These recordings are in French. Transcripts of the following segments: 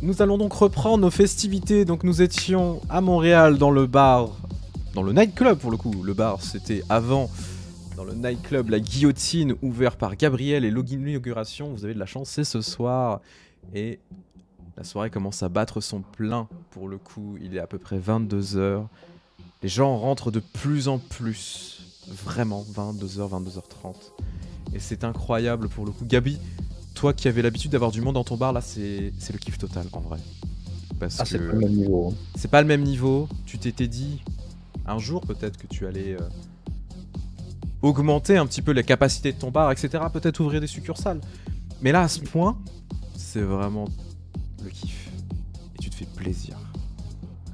Nous allons donc reprendre nos festivités. Donc nous étions à Montréal dans le bar, dans le nightclub pour le coup. Le bar c'était avant, dans le nightclub La Guillotine, ouvert par Gabriel et l'inauguration. Vous avez de la chance, c'est ce soir. Et la soirée commence à battre son plein pour le coup. Il est à peu près 22 h. Les gens rentrent de plus en plus. Vraiment, 22 h, 22 h 30. Et c'est incroyable pour le coup. Gabi, toi qui avais l'habitude d'avoir du monde dans ton bar, là c'est le kiff total en vrai. Parce que c'est pas le même niveau. c'est pas le même niveau. Tu t'étais dit un jour peut-être que tu allais augmenter un petit peu les capacités de ton bar, etc. Peut-être ouvrir des succursales. Mais là à ce point, c'est vraiment le kiff. Et tu te fais plaisir.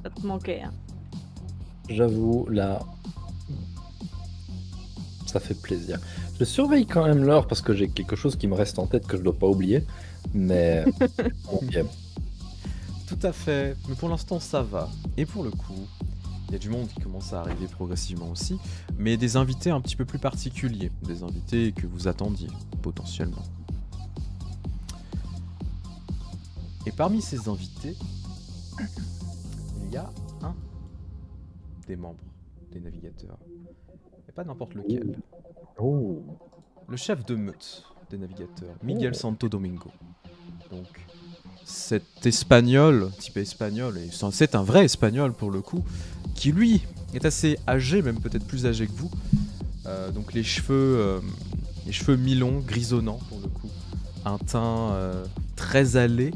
Ça te manquait, hein. J'avoue, là, ça fait plaisir. Je surveille quand même l'heure parce que j'ai quelque chose qui me reste en tête que je dois pas oublier. Mais ok. Tout à fait. Mais pour l'instant ça va. Et pour le coup, il y a du monde qui commence à arriver progressivement aussi. Mais des invités un petit peu plus particuliers. Des invités que vous attendiez potentiellement. Et parmi ces invités, il y a un des membres des navigateurs. Et pas n'importe lequel. Oh. Le chef de meute des navigateurs, Miguel Santo Domingo. Donc, cet espagnol, type espagnol, et c'est un vrai espagnol pour le coup, qui lui est assez âgé, même peut-être plus âgé que vous. Donc les cheveux mi-longs, grisonnants pour le coup. Un teint très allé.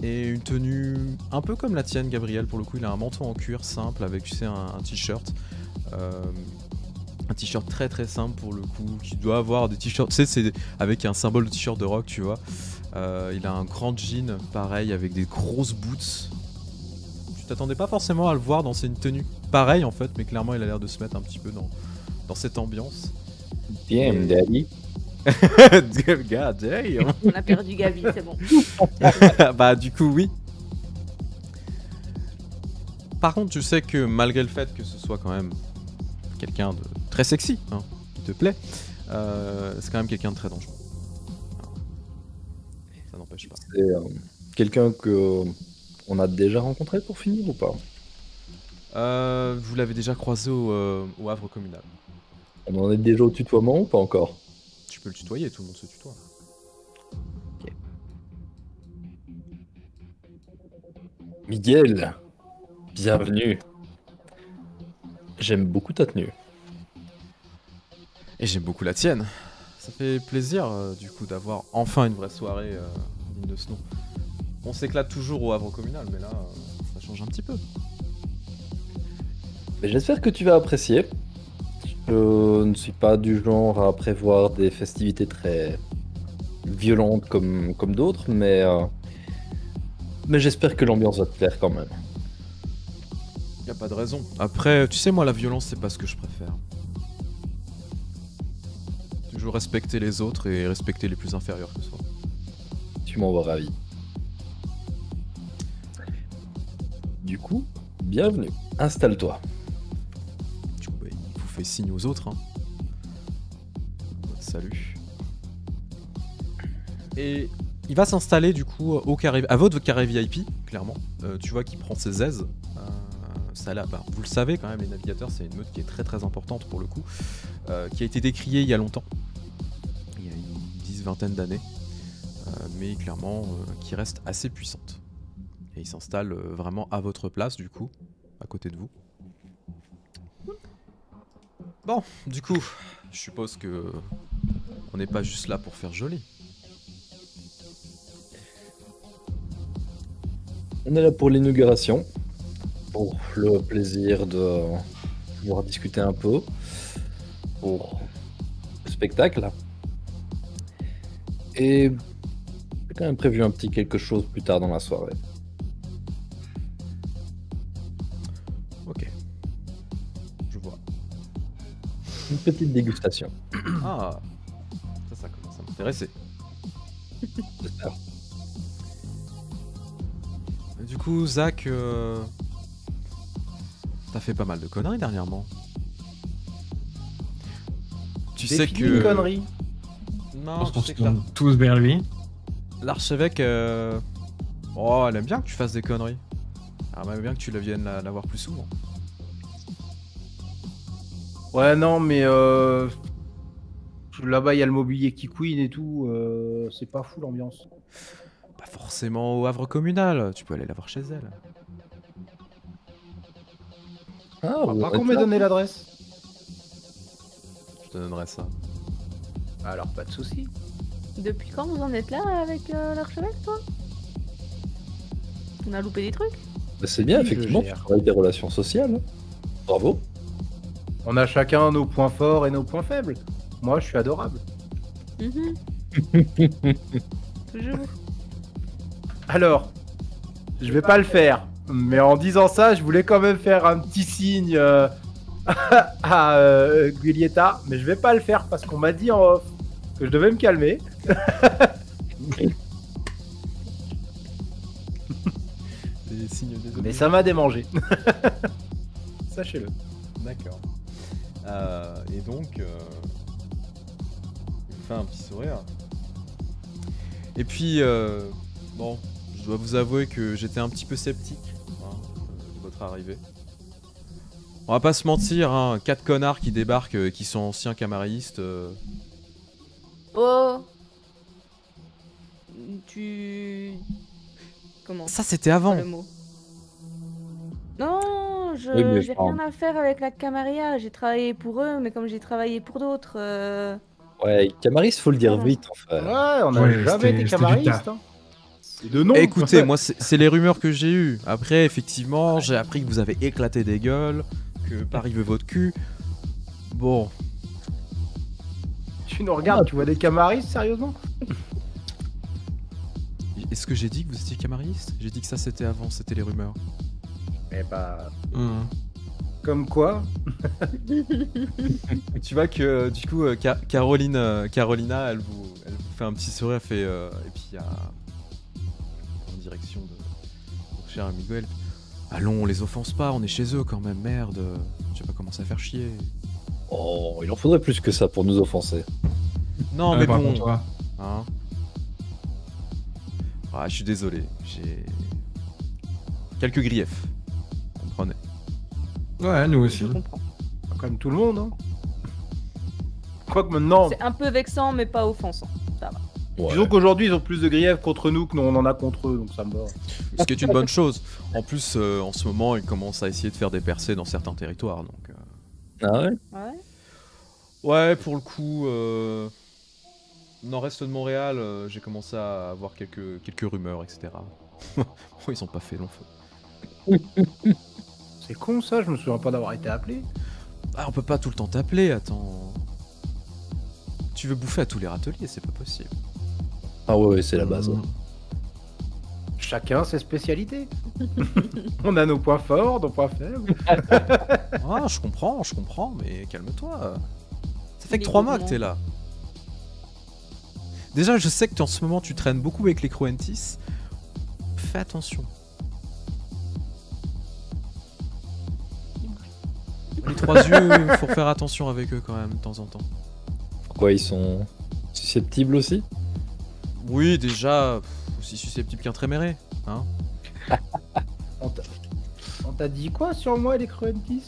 Et une tenue un peu comme la tienne, Gabriel, pour le coup. Il a un manteau en cuir simple avec, tu sais, un t-shirt. Un t-shirt très très simple pour le coup, qui doit avoir des t-shirts, tu sais, c'est avec un symbole de t-shirt de rock, tu vois. Il a un grand jean, pareil, avec des grosses boots. Tu t'attendais pas forcément à le voir dans une tenue pareille en fait, mais clairement il a l'air de se mettre un petit peu dans cette ambiance. Damn, daddy. God damn. On a perdu Gabi, c'est bon. Bah du coup oui. Par contre tu sais que malgré le fait que ce soit quand même quelqu'un de très sexy, hein, qui te plaît, c'est quand même quelqu'un de très dangereux. Ça n'empêche pas. C'est quelqu'un que on a déjà rencontré pour finir ou pas? Vous l'avez déjà croisé au Havre communal. On en est déjà au tutoiement ou pas encore? Tu peux le tutoyer, tout le monde se tutoie. Ok. Miguel, bienvenue. J'aime beaucoup ta tenue. Et j'aime beaucoup la tienne. Ça fait plaisir du coup d'avoir enfin une vraie soirée digne de ce nom. On s'éclate toujours au Havre communal, mais là ça change un petit peu. Mais j'espère que tu vas apprécier. Je ne suis pas du genre à prévoir des festivités très violentes comme d'autres, mais j'espère que l'ambiance va te plaire quand même. Y a pas de raison. Après, tu sais, moi la violence c'est pas ce que je préfère. Toujours respecter les autres et respecter les plus inférieurs que soi. Tu m'en vas ravi. Du coup, bienvenue. Installe-toi. Du coup, bah, il vous fait signe aux autres. Hein. Salut. Et il va s'installer du coup au carré, à votre carré VIP, clairement. Tu vois qu'il prend ses aises. Ça là, bah, vous le savez quand même, les navigateurs, c'est une meute qui est très très importante pour le coup, qui a été décriée il y a longtemps, il y a une vingtaine d'années, mais clairement qui reste assez puissante. Et il s'installe vraiment à votre place du coup, à côté de vous. Bon, du coup, je suppose que on n'est pas juste là pour faire joli. On est là pour l'inauguration, pour le plaisir de pouvoir discuter un peu, pour le spectacle. Et j'ai quand même prévu un petit quelque chose plus tard dans la soirée. Ok, je vois. Une petite dégustation. Ah, ça commence à m'intéresser. J'espère. Du coup, Zach, t'as fait pas mal de conneries dernièrement. Tu sais Définis que... une connerie. Non, Je tu pense sais qu'ils que vont tous vers lui. l'archevêque Oh, elle aime bien que tu fasses des conneries. Elle aime bien que tu la viennes la voir plus souvent. Ouais, non, mais là-bas, il y a le mobilier qui couine et tout. C'est pas fou l'ambiance. Pas forcément au Havre communal, tu peux aller la voir chez elle. Ah, On vous va pas êtes qu'on m'ait là. donné l'adresse. Je te donnerai ça. Alors, pas de soucis. Depuis quand vous en êtes là avec l'archevêque, toi? On a loupé des trucs? Bah, c'est bien, Je effectivement, tu gère. travailles des relations sociales. Hein. Bravo. On a chacun nos points forts et nos points faibles. Moi, je suis adorable. Toujours. Alors, je vais pas le faire. Mais en disant ça, je voulais quand même faire un petit signe à Giulietta. Mais je vais pas le faire parce qu'on m'a dit en off que je devais me calmer. Des signes désolés. Mais ça m'a démangé. Sachez-le. D'accord. Et donc, il me fait un petit sourire. Et puis, bon, je dois vous avouer que j'étais un petit peu sceptique de votre arrivée. On va pas se mentir, hein, 4 connards qui débarquent, qui sont anciens camaristes. Oh. Tu... Comment? Ça, c'était avant. Le mot. Non, Oui, mais j'ai enfin- rien à faire avec la Camarilla. J'ai travaillé pour eux, mais comme j'ai travaillé pour d'autres. Ouais, Camaris, faut le dire Ah. vite, en fait. Ouais, on a Ouais, jamais c'était été du camaristes. taf. Hein. C'est de nom. Écoutez, moi, c'est les rumeurs que j'ai eues. Après, effectivement, j'ai appris que vous avez éclaté des gueules, que Paris veut votre cul. Bon, Tu nous regardes, tu vois des camaristes, sérieusement? est-ce que j'ai dit que vous étiez camariste? J'ai dit que ça, c'était avant, c'était les rumeurs. Eh bah, Hum. comme quoi. Tu vois que du coup Carolina elle vous fait un petit sourire, fait et puis il y a en direction de notre cher amigo elle. Allons, on les offense pas, on est chez eux quand même, merde. Je vais pas commencer à faire chier. Oh, il en faudrait plus que ça pour nous offenser. Non Ouais, mais par bon, contre, toi. hein. Ah, je suis désolé, j'ai quelques griefs. Comprenez. Ouais, nous aussi. Je comprends. Comme tout le monde, hein. Quoique maintenant, C'est un peu vexant, mais pas offensant. Ça va. Ouais. disons qu'aujourd'hui ils ont plus de griefs contre nous que nous on en a contre eux, donc ça me va. Ce qui est une bonne chose. En plus, en ce moment, ils commencent à essayer de faire des percées dans certains territoires, donc. Ah ouais? Ouais. Ouais, pour le coup, nord-est de Montréal, j'ai commencé à avoir quelques rumeurs, etc. Oh, ils ont pas fait long feu. C'est con ça, je me souviens pas d'avoir été appelé. Ah, on peut pas tout le temps t'appeler, attends. Tu veux bouffer à tous les râteliers, c'est pas possible. Ah ouais, c'est la base. Hum. Chacun ses spécialités. On a nos points forts, nos points faibles. Ah, je comprends, mais calme-toi. Ça fait Les que 3 mois que gourmands. t'es là. Déjà, je sais que en ce moment, tu traînes beaucoup avec les Croentis. Fais attention. Les 3 yeux, faut faire attention avec eux quand même, de temps en temps. Pourquoi ils sont susceptibles aussi? Oui, déjà, aussi susceptible qu'un tréméré, hein. On t'a dit quoi sur moi et les Cruentis?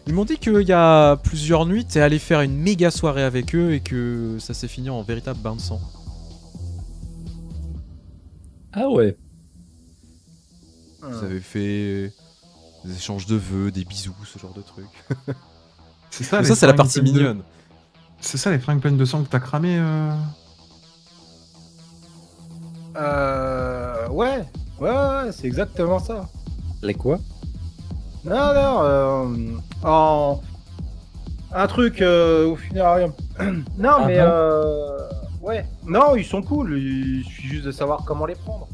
Ils m'ont dit qu'il y a plusieurs nuits, t'es allé faire une méga soirée avec eux et que ça s'est fini en véritable bain de sang. Ah ouais. Vous avez fait des échanges de vœux, des bisous, ce genre de trucs. C'est ça, Mais les ça, c'est la fringues partie pleines de- mignonne. C'est ça, les fringues pleines de sang que t'as cramé Ouais, c'est exactement ça. Les quoi? Non, en... Un truc au funérarium. Non, Ah mais bon ouais. Non, ils sont cool, il suffit juste de savoir comment les prendre.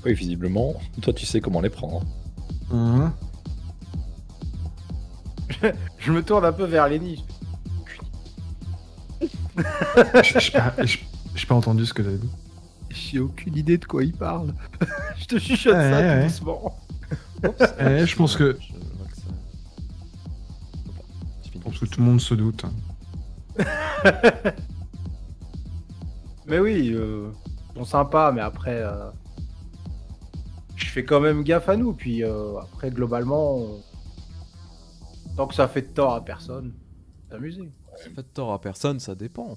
Oui, visiblement, toi tu sais comment les prendre. Hum. Je me tourne un peu vers Lenny. J'ai pas entendu ce que t'avais dit. J'ai aucune idée de quoi il parle. Je te chuchote Ouais, ça ouais. tout doucement. Je pense que Je vois que ça... Hop, j'ai fini. Je pense que tout le monde se doute. Mais oui, sont sympas, mais après, je fais quand même gaffe à nous. Puis après, globalement, tant que ça fait de tort à personne, s'amuser. Ça fait de tort à personne, ça dépend.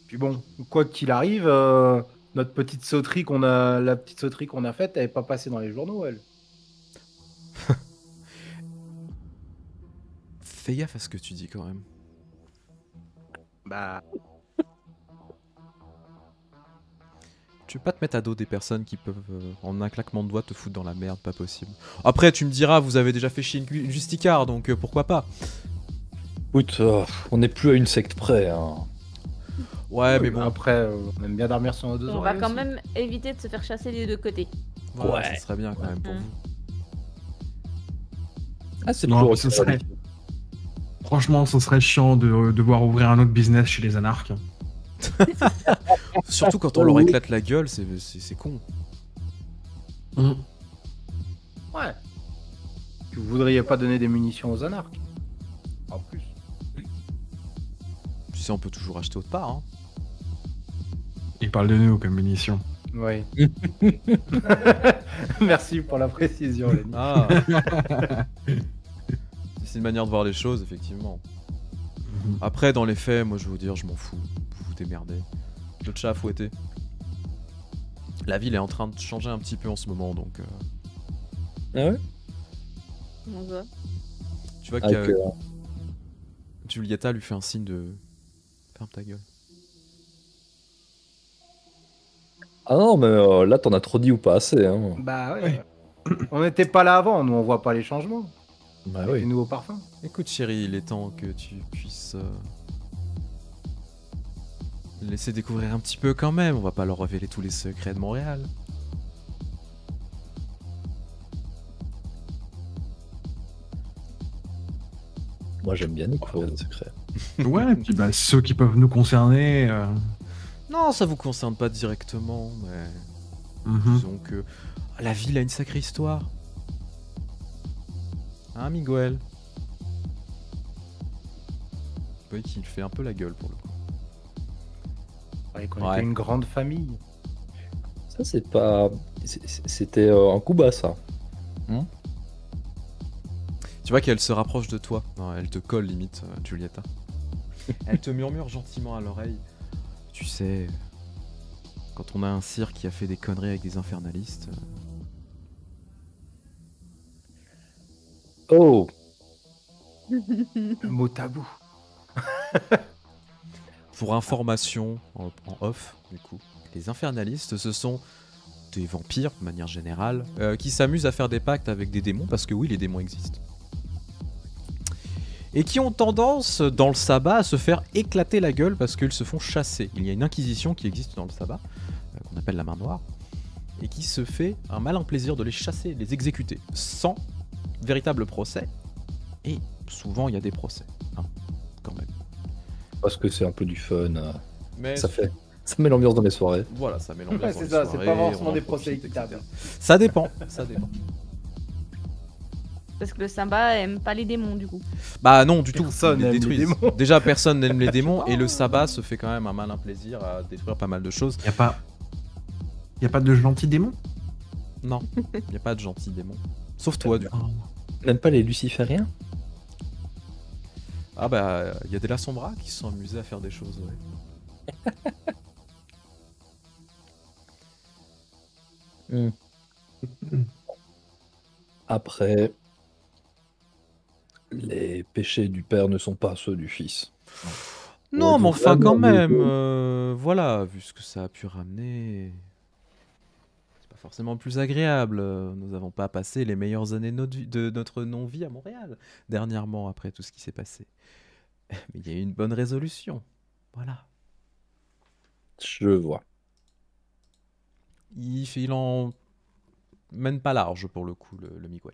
Puis bon, quoi qu'il arrive, notre petite sauterie la petite sauterie qu'on a faite, elle n'est pas passée dans les journaux, elle. Fais gaffe à ce que tu dis quand même. Bah, Tu veux pas te mettre à dos des personnes qui peuvent, en un claquement de doigts, te foutre dans la merde, pas possible. Après, tu me diras, vous avez déjà fait chier une justicard, donc pourquoi pas. Écoute, on n'est plus à une secte près. Hein. Ouais, mais bon, après, on aime bien dormir sur nos deux On oreilles va quand aussi. même éviter de se faire chasser des deux côtés. voilà, Ouais. ça serait bien quand même pour Mm. vous. Ah, c'est Non, toujours ce aussi serait- Franchement, ce serait chiant de devoir ouvrir un autre business chez les anarches. Surtout quand on leur éclate la gueule, c'est con. Ouais. Vous voudriez pas donner des munitions aux anarques? En plus. Tu sais, on peut toujours acheter autre part. Hein. Ils parlent de nous comme munitions. Oui. Merci pour la précision, Lenny. Ah c'est une manière de voir les choses, effectivement. Après, dans les faits, moi je vais vous dire, je m'en fous. Vous vous démerdez. Le chat à fouetter. La ville est en train de changer un petit peu en ce moment, donc Ah ouais On va. tu vois Avec, que Giulietta lui fait un signe de ferme ta gueule. Ah non, mais là, t'en as trop dit ou pas assez. Hein. Bah ouais. On n'était pas là avant, nous on voit pas les changements. Bah Avec les oui. nouveaux parfums. Écoute chérie, il est temps que tu puisses laisser découvrir un petit peu quand même. On va pas leur révéler tous les secrets de Montréal. Moi, j'aime bien découvrir des secrets. Ouais, et puis bah, ceux qui peuvent nous concerner. Non, ça vous concerne pas directement, mais Mhm. disons que la ville a une sacrée histoire. Hein, Miguel? Vous voyez qu'il fait un peu la gueule pour le coup. Ouais, qu'on Ouais. était une grande famille. Ça, c'est pas. C'était un coup bas, ça. Tu vois qu'elle se rapproche de toi. Non, elle te colle limite, Giulietta. Elle te murmure gentiment à l'oreille. Tu sais, quand on a un cirque qui a fait des conneries avec des infernalistes, Oh Le mot tabou. pour information en off, du coup, les infernalistes, ce sont des vampires, de manière générale, qui s'amusent à faire des pactes avec des démons, parce que oui, les démons existent. Et qui ont tendance, dans le sabbat, à se faire éclater la gueule parce qu'ils se font chasser. Il y a une inquisition qui existe dans le sabbat, qu'on appelle la main noire, et qui se fait un malin plaisir de les chasser, de les exécuter, sans véritable procès. Et souvent, il y a des procès, hein, quand même. Parce que c'est un peu du fun. Mais Ça met l'ambiance dans les soirées. voilà, ça met l'ambiance Ouais, dans c'est les ça, c'est soirées, pas on forcément en des profite, procès etc. équitables. Ça dépend, ça dépend. Parce que le Samba aime pas les démons du coup. Bah non, du tout. Personne Ils les n'aime les détruisent. démons. Déjà, personne n'aime les démons pas. et le sabbat se fait quand même un malin plaisir à détruire pas mal de choses. Y a pas de gentils démons? Non, il y a pas de gentils démons. Sauf toi, du coup. Même pas les lucifériens? Ah bah, il y a des Lasombra qui se sont amusés à faire des choses, ouais. Après, les péchés du père ne sont pas ceux du fils. Non, Ouais, mais donc enfin, quand vraiment, même, le- voilà, vu ce que ça a pu ramener, c'est pas forcément plus agréable. Nous n'avons pas passé les meilleures années de notre non-vie à Montréal, dernièrement, après tout ce qui s'est passé. Mais il y a eu une bonne résolution, voilà. Je vois. Il en mène pas large, pour le coup, le Miguel.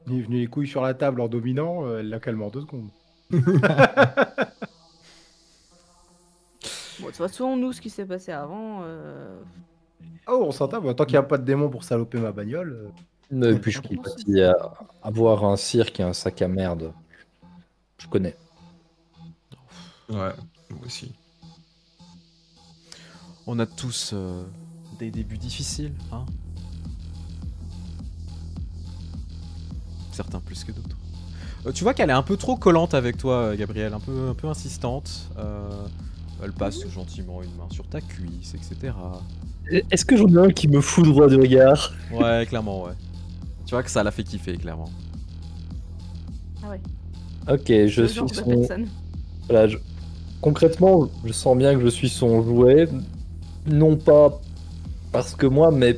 Il est venu les couilles sur la table en dominant, elle l'a calmé en 2 secondes. Bon, de toute façon, nous, ce qui s'est passé avant, Oh, on s'entend, tant qu'il n'y a pas de démon pour saloper ma bagnole. Et puis je compatis à avoir un cirque et un sac à merde. Je connais. Ouais, moi aussi. On a tous des débuts difficiles, hein. Certains plus que d'autres. Tu vois qu'elle est un peu trop collante avec toi, Gabrielle, un peu insistante. Elle passe gentiment une main sur ta cuisse, etc. Est-ce que j'en ai un qui me fout droit du regard? Ouais, clairement, ouais. Tu vois que ça l'a fait kiffer, clairement. Ah ouais. Ok, je Ce suis genre de son... personne. Voilà, concrètement, je sens bien que je suis son jouet. Non pas parce que moi, mais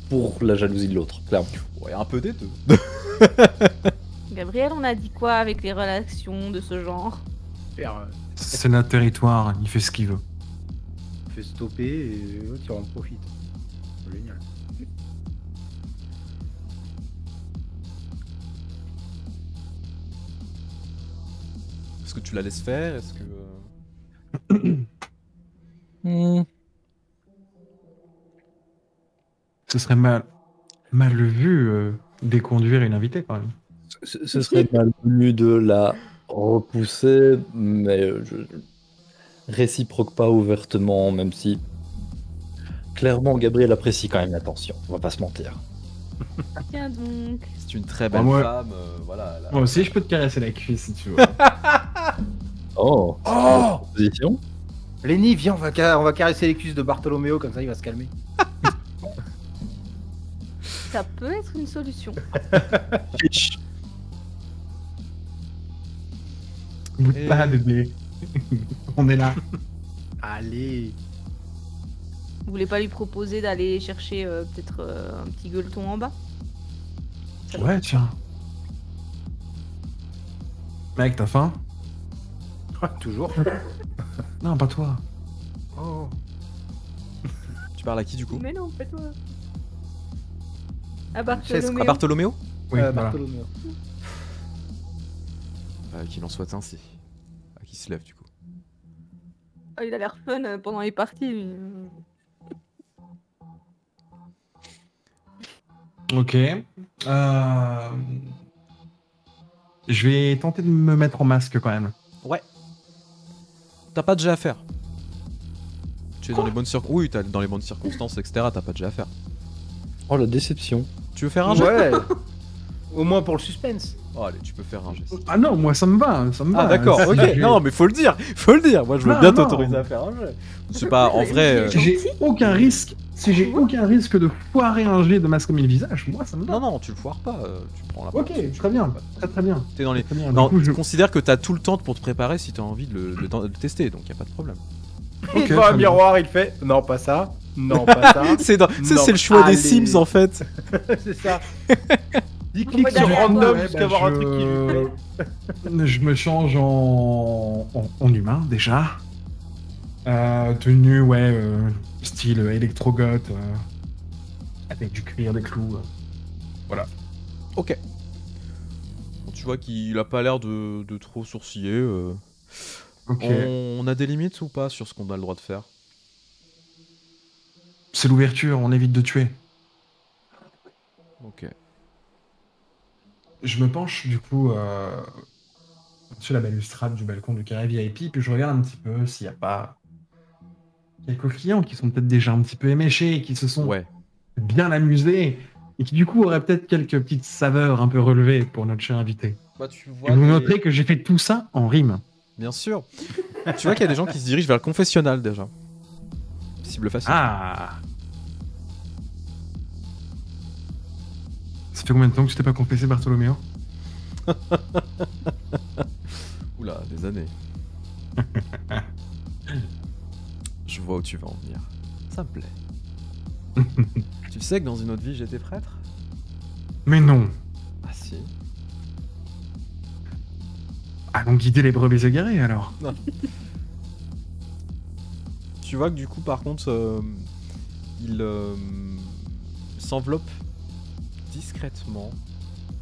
pour la jalousie de l'autre, clairement. Ouais, un peu des deux. Gabriel, on a dit quoi avec les relations de ce genre? C'est notre territoire, il fait ce qu'il veut. Fais stopper et tu en profites. Génial. Est-ce que tu la laisses faire? Est-ce que... Ce serait mal vu déconduire une invitée quand même. Ce serait malvenu de la repousser, mais je réciproque pas ouvertement, même si clairement Gabriel apprécie quand même l'attention, on va pas se mentir. Tiens donc. C'est une très belle moi- femme, voilà. elle a- Moi aussi, je peux te caresser la cuisse si tu veux. Oh, Oh position. Lenny, viens, on va caresser les cuisses de Bartholoméo, comme ça il va se calmer. Ça peut être une solution. Boude Et- pas, bébé. On est là. Allez. Vous voulez pas lui proposer d'aller chercher peut-être un petit gueuleton en bas? Ouais, tiens. Mec, t'as faim? Toujours. Non, pas toi. Oh. Tu parles à qui, du coup? Mais non, pas toi. À À Bartholoméo. Bartholoméo? Oui, voilà. Bartholoméo. Qu'il en soit ainsi. Qui se lève, du coup. Ah, il a l'air fun pendant les parties. Lui. Ok. Je vais tenter de me mettre en masque quand même. Ouais. T'as pas de jet à faire. Tu es dans les bonnes circonstances. Oui, t'as dans les bonnes circonstances, etc. T'as pas de jet à faire. Oh la déception. Tu veux faire un jet? Ouais. Au moins pour le suspense. Oh, allez, tu peux faire un jet. Ah non, moi ça me va, ça me va. Ah d'accord, Si ok. je- Non, mais faut le dire. Moi, je veux Non, bien non. t'autoriser à faire un jet. C'est pas en vrai. Si j'ai aucun risque, si j'ai aucun risque de foirer un jet de masque comme le visage, moi ça me va. Non, non, tu le foires pas. Tu prends la. Ok, très bien, très bien. T'es dans les. Très bien. Non, Du coup, je... considère que t'as tout le temps pour te préparer si t'as envie de le tester, donc y a pas de problème. Et Ok, devant très un bien. miroir, il fait non, pas ça. Non, pas ça. C'est Non, le choix des allez. Sims en fait. C'est ça. Il clique Ouais, sur derrière, random Ouais, jusqu'à bah, avoir un truc qui lui plaît. Je me change en humain déjà. Tenue, ouais, style électrogoth, avec du cuir, des clous. Ok. Bon, tu vois qu'il a pas l'air de trop sourciller. Ok. On a des limites ou pas sur ce qu'on a le droit de faire? C'est l'ouverture, on évite de tuer. Ok. Je me penche du coup sur la balustrade du balcon du carré VIP, puis je regarde un petit peu s'il n'y a pas quelques clients qui sont peut-être déjà un petit peu éméchés, et qui se sont Ouais. bien amusés, et qui du coup auraient peut-être quelques petites saveurs un peu relevées pour notre cher invité. Bah tu Et vous noterez que j'ai fait tout ça en rime. Bien sûr. Tu vois qu'il y a des gens qui se dirigent vers le confessionnal déjà. Cible facile. Ah. Ça fait combien de temps que tu t'es pas confessé, Bartholoméo? Oula, des années. Je vois où tu vas en venir. Ça me plaît. Tu sais que dans une autre vie j'étais prêtre? Mais non. Ah si. Allons guider les brebis égarées alors. Tu vois que du coup par contre il s'enveloppe discrètement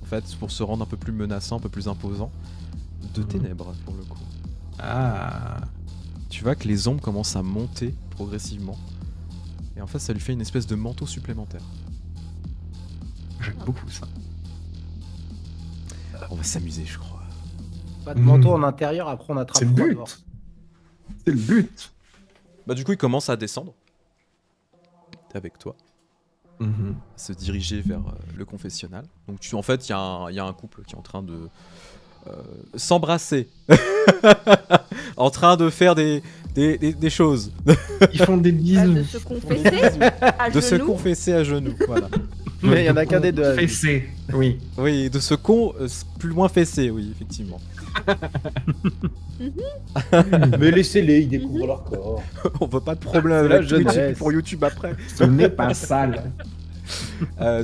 en fait pour se rendre un peu plus menaçant, un peu plus imposant de ténèbres pour le coup. Ah. Tu vois que les ombres commencent à monter progressivement et en fait ça lui fait une espèce de manteau supplémentaire. Je beaucoup ça. On va s'amuser, je crois. Pas de manteau en intérieur, après on attrape C'est le froid but. dehors. C'est le but. Bah du coup, il commence à descendre avec toi, Mhm. à se diriger vers le confessionnal. Donc en fait, il y a un couple qui est en train de s'embrasser, en train de faire des choses, Ils font des De bisous. se confesser à de se genoux. confesser à genoux. Voilà. Mais il y en a qu'un des deux. à vivre. Fessé. Oui. Oui, de se plus loin fesser, oui, effectivement. Mais laissez-les, ils découvrent leur corps. On veut pas de problème C'est la avec Twitch jeunesse. pour YouTube après. Ce n'est pas sale.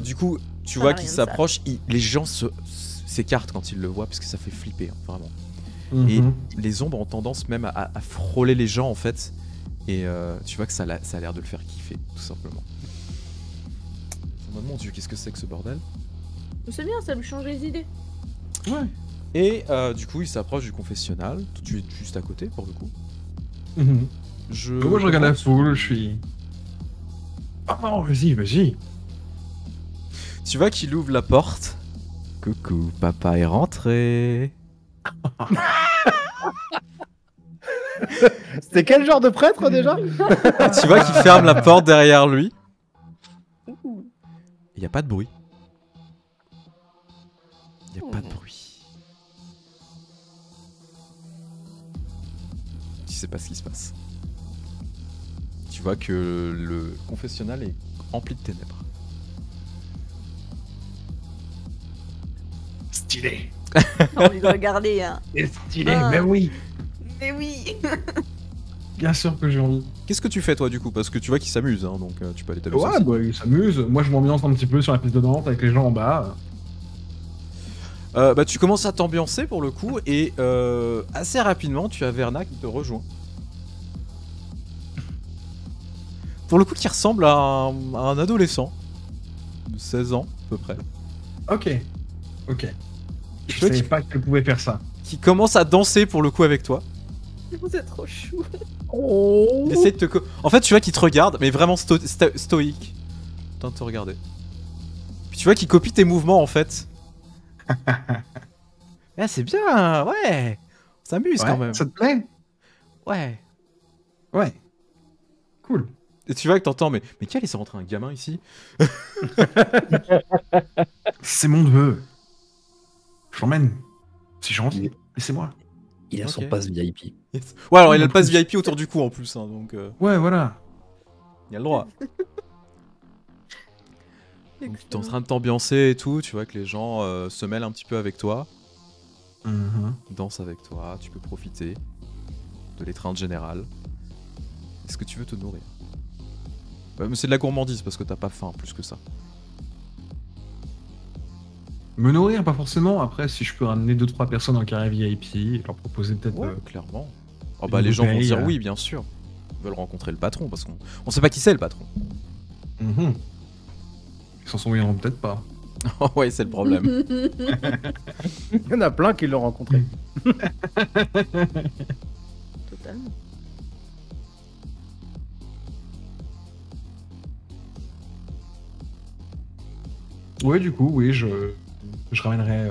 Du coup, tu Ça vois n'a qu'il rien de sale. s'approche, les gens s'écartent quand ils le voient parce que ça fait flipper, hein, vraiment. Et Mhm. les ombres ont tendance même à frôler les gens en fait. Et tu vois que ça a l'air de le faire kiffer, tout simplement. Oh, mon dieu, qu'est-ce que c'est que ce bordel? C'est bien, ça lui change les idées. Ouais. Et du coup, il s'approche du confessionnal. Tu es juste à côté pour le coup. Mhm. Moi, je regarde la commence. foule, je suis. Ah non, vas-y, vas-y. Tu vois qu'il ouvre la porte. Coucou, papa est rentré. C'était quel genre de prêtre déjà? Tu vois qu'il ferme la porte derrière lui. Il n'y a pas de bruit. Il n'y a pas de bruit. Tu sais pas ce qui se passe. Tu vois que le confessionnal est rempli de ténèbres. Stylé. J'ai envie de regarder, hein. C'est stylé, Ah. mais oui. Mais oui. Bien sûr que j'ai envie. Qu'est-ce que tu fais toi du coup? Parce que tu vois qu'il s'amuse, hein, donc tu peux aller t'amuser. Ouais, aussi. bah, il s'amuse. Moi, je m'ambiance un petit peu sur la piste de danse avec les gens en bas. Bah, tu commences à t'ambiancer pour le coup et assez rapidement tu as Verna qui te rejoint. Pour le coup qui ressemble à un adolescent de 16 ans à peu près. Ok. Ok. Je vois savais qu'il- pas qu'elle pouvait faire ça. Qui commence à danser pour le coup avec toi. Vous êtes trop chou. Il essaie de te en fait tu vois qu'il te regarde mais vraiment stoïque. En train de te regarder. Puis tu vois qu'il copie tes mouvements en fait. Ah c'est bien, ouais. On s'amuse quand même. Ça te plaît? Ouais. Ouais. Cool. Et tu vois que t'entends mais qui a laissé rentrer un gamin ici? C'est mon neveu. Je l'emmène. Si j'ai envie. Il- Laissez-moi. Il a son Ok. pass VIP. Ouais alors il a le pass VIP autour du cou en plus hein, donc Ouais, voilà. il a le droit. Donc tu es en train de t'ambiancer et tout, tu vois que les gens se mêlent un petit peu avec toi, Mhm. dansent avec toi, tu peux profiter de l'étreinte générale. Est-ce que tu veux te nourrir? Mais c'est de la gourmandise parce que t'as pas faim plus que ça. Me nourrir, pas forcément. Après, si je peux ramener 2-3 personnes en carré VIP, leur proposer peut-être. Clairement. Oh bah une les gens vont bouteille, dire oui bien sûr. Ils veulent rencontrer le patron parce qu'on sait pas qui c'est le patron. Mhm. Ils s'en souviendront peut-être pas. Oh ouais c'est le problème. Il y en a plein qui l'ont rencontré. Totalement. Ouais, du coup, oui, je ramènerai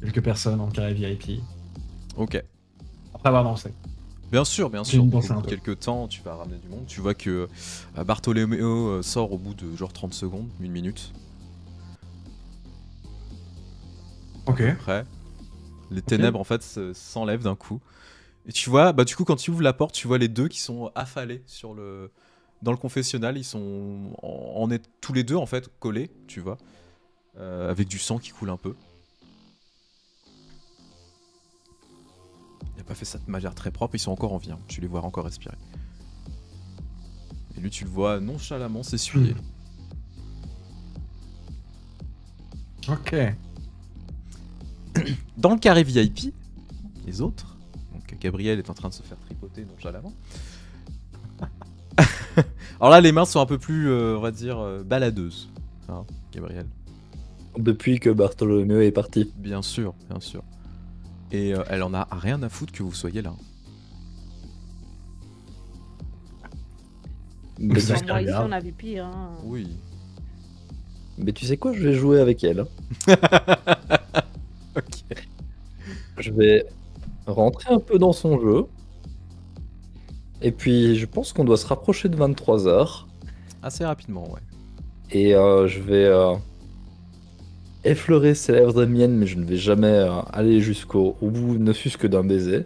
quelques personnes en carré VIP. Ok. Après avoir dansé. Bien sûr, J'ai au une bout danse un de peu. quelques temps, tu vas ramener du monde. Tu vois que Bartolomeo sort au bout de genre 30 secondes, 1 minute. Ok. Après, les ténèbres en fait s'enlèvent d'un coup. Et tu vois, bah du coup quand tu ouvres la porte, tu vois les deux qui sont affalés dans le confessionnal. Ils sont tous les deux en fait collés, tu vois, avec du sang qui coule un peu. Il a pas fait ça de manière très propre. Ils sont encore en vie. Hein. Tu les vois encore respirer. Et lui, tu le vois nonchalamment s'essuyer. Ok. Dans le carré VIP, les autres, donc Gabriel est en train de se faire tripoter nonchalamment. Alors là, les mains sont un peu plus, on va dire, baladeuses, hein, Gabriel. Depuis que Bartholomew est parti. Bien sûr, bien sûr. Et elle en a rien à foutre que vous soyez là. Mais Ça c'est Moi, ici, grave. on a vu pire. Hein. Oui. Mais tu sais quoi, je vais jouer avec elle. Ok. Je vais rentrer un peu dans son jeu. Et puis, je pense qu'on doit se rapprocher de 23h. Assez rapidement, ouais. Et je vais effleurer ses lèvres des miennes, mais je ne vais jamais aller jusqu'au bout, ne fût-ce que d'un baiser.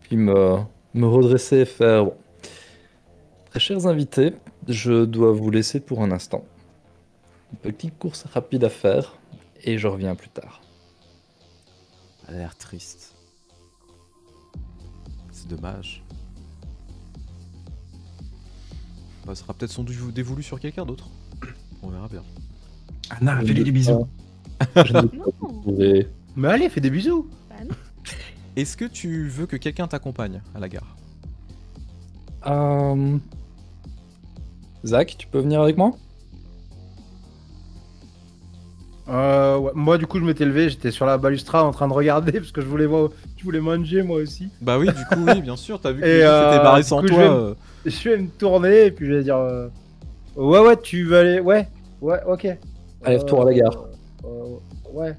Puis me redresser et faire... Bon. Très chers invités, je dois vous laisser pour un instant. Une petite course rapide à faire, et je reviens plus tard. Elle a l'air triste. C'est dommage. Bah, ça sera peut-être son dévolu sur quelqu'un d'autre. On verra bien. Anna, fais-lui des bisous. Je n'ai pas Non. trouvé. Mais allez, fais des bisous. Bah non. Est-ce que tu veux que quelqu'un t'accompagne à la gare? Zach, tu peux venir avec moi? Ouais. Moi, du coup, je m'étais levé, j'étais sur la balustrade en train de regarder parce que je voulais manger moi aussi. Bah oui, du coup, oui, bien sûr. T'as vu que Et, les gens s'étaient barrés du sans coup, toi. Je vais me tourner et puis je vais dire ouais, tu veux aller. Ouais, ok. Allez, retour à la gare. Ouais.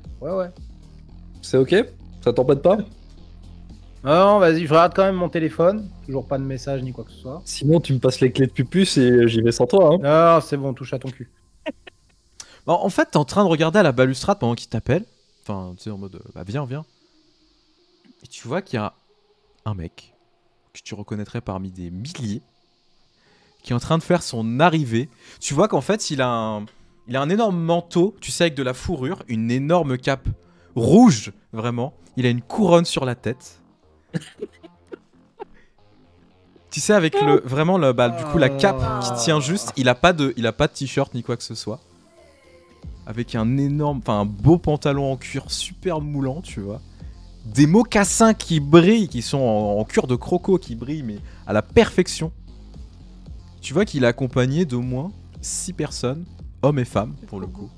C'est ok? Ça t'embête pas? Non, vas-y, je regarde quand même mon téléphone. Toujours pas de message ni quoi que ce soit. Sinon, tu me passes les clés de Pupus et j'y vais sans toi. Hein. Non, c'est bon, touche à ton cul. Bon, en fait, t'es en train de regarder à la balustrade pendant qu'il t'appelle. Enfin, tu sais, en mode, bah viens. Et tu vois qu'il y a un mec que tu reconnaîtrais parmi des milliers qui est en train de faire son arrivée. Tu vois qu'en fait, il a un énorme manteau, tu sais, avec de la fourrure, une énorme cape rouge, vraiment. Il a une couronne sur la tête. Tu sais, avec du coup, la cape qui tient juste, il a pas de t-shirt ni quoi que ce soit. Avec un beau pantalon en cuir super moulant, tu vois. Des mocassins qui brillent, qui sont en cuir de croco, qui brillent, mais à la perfection. Tu vois qu'il est accompagné d'au moins 6 personnes, hommes et femmes, pour le coup.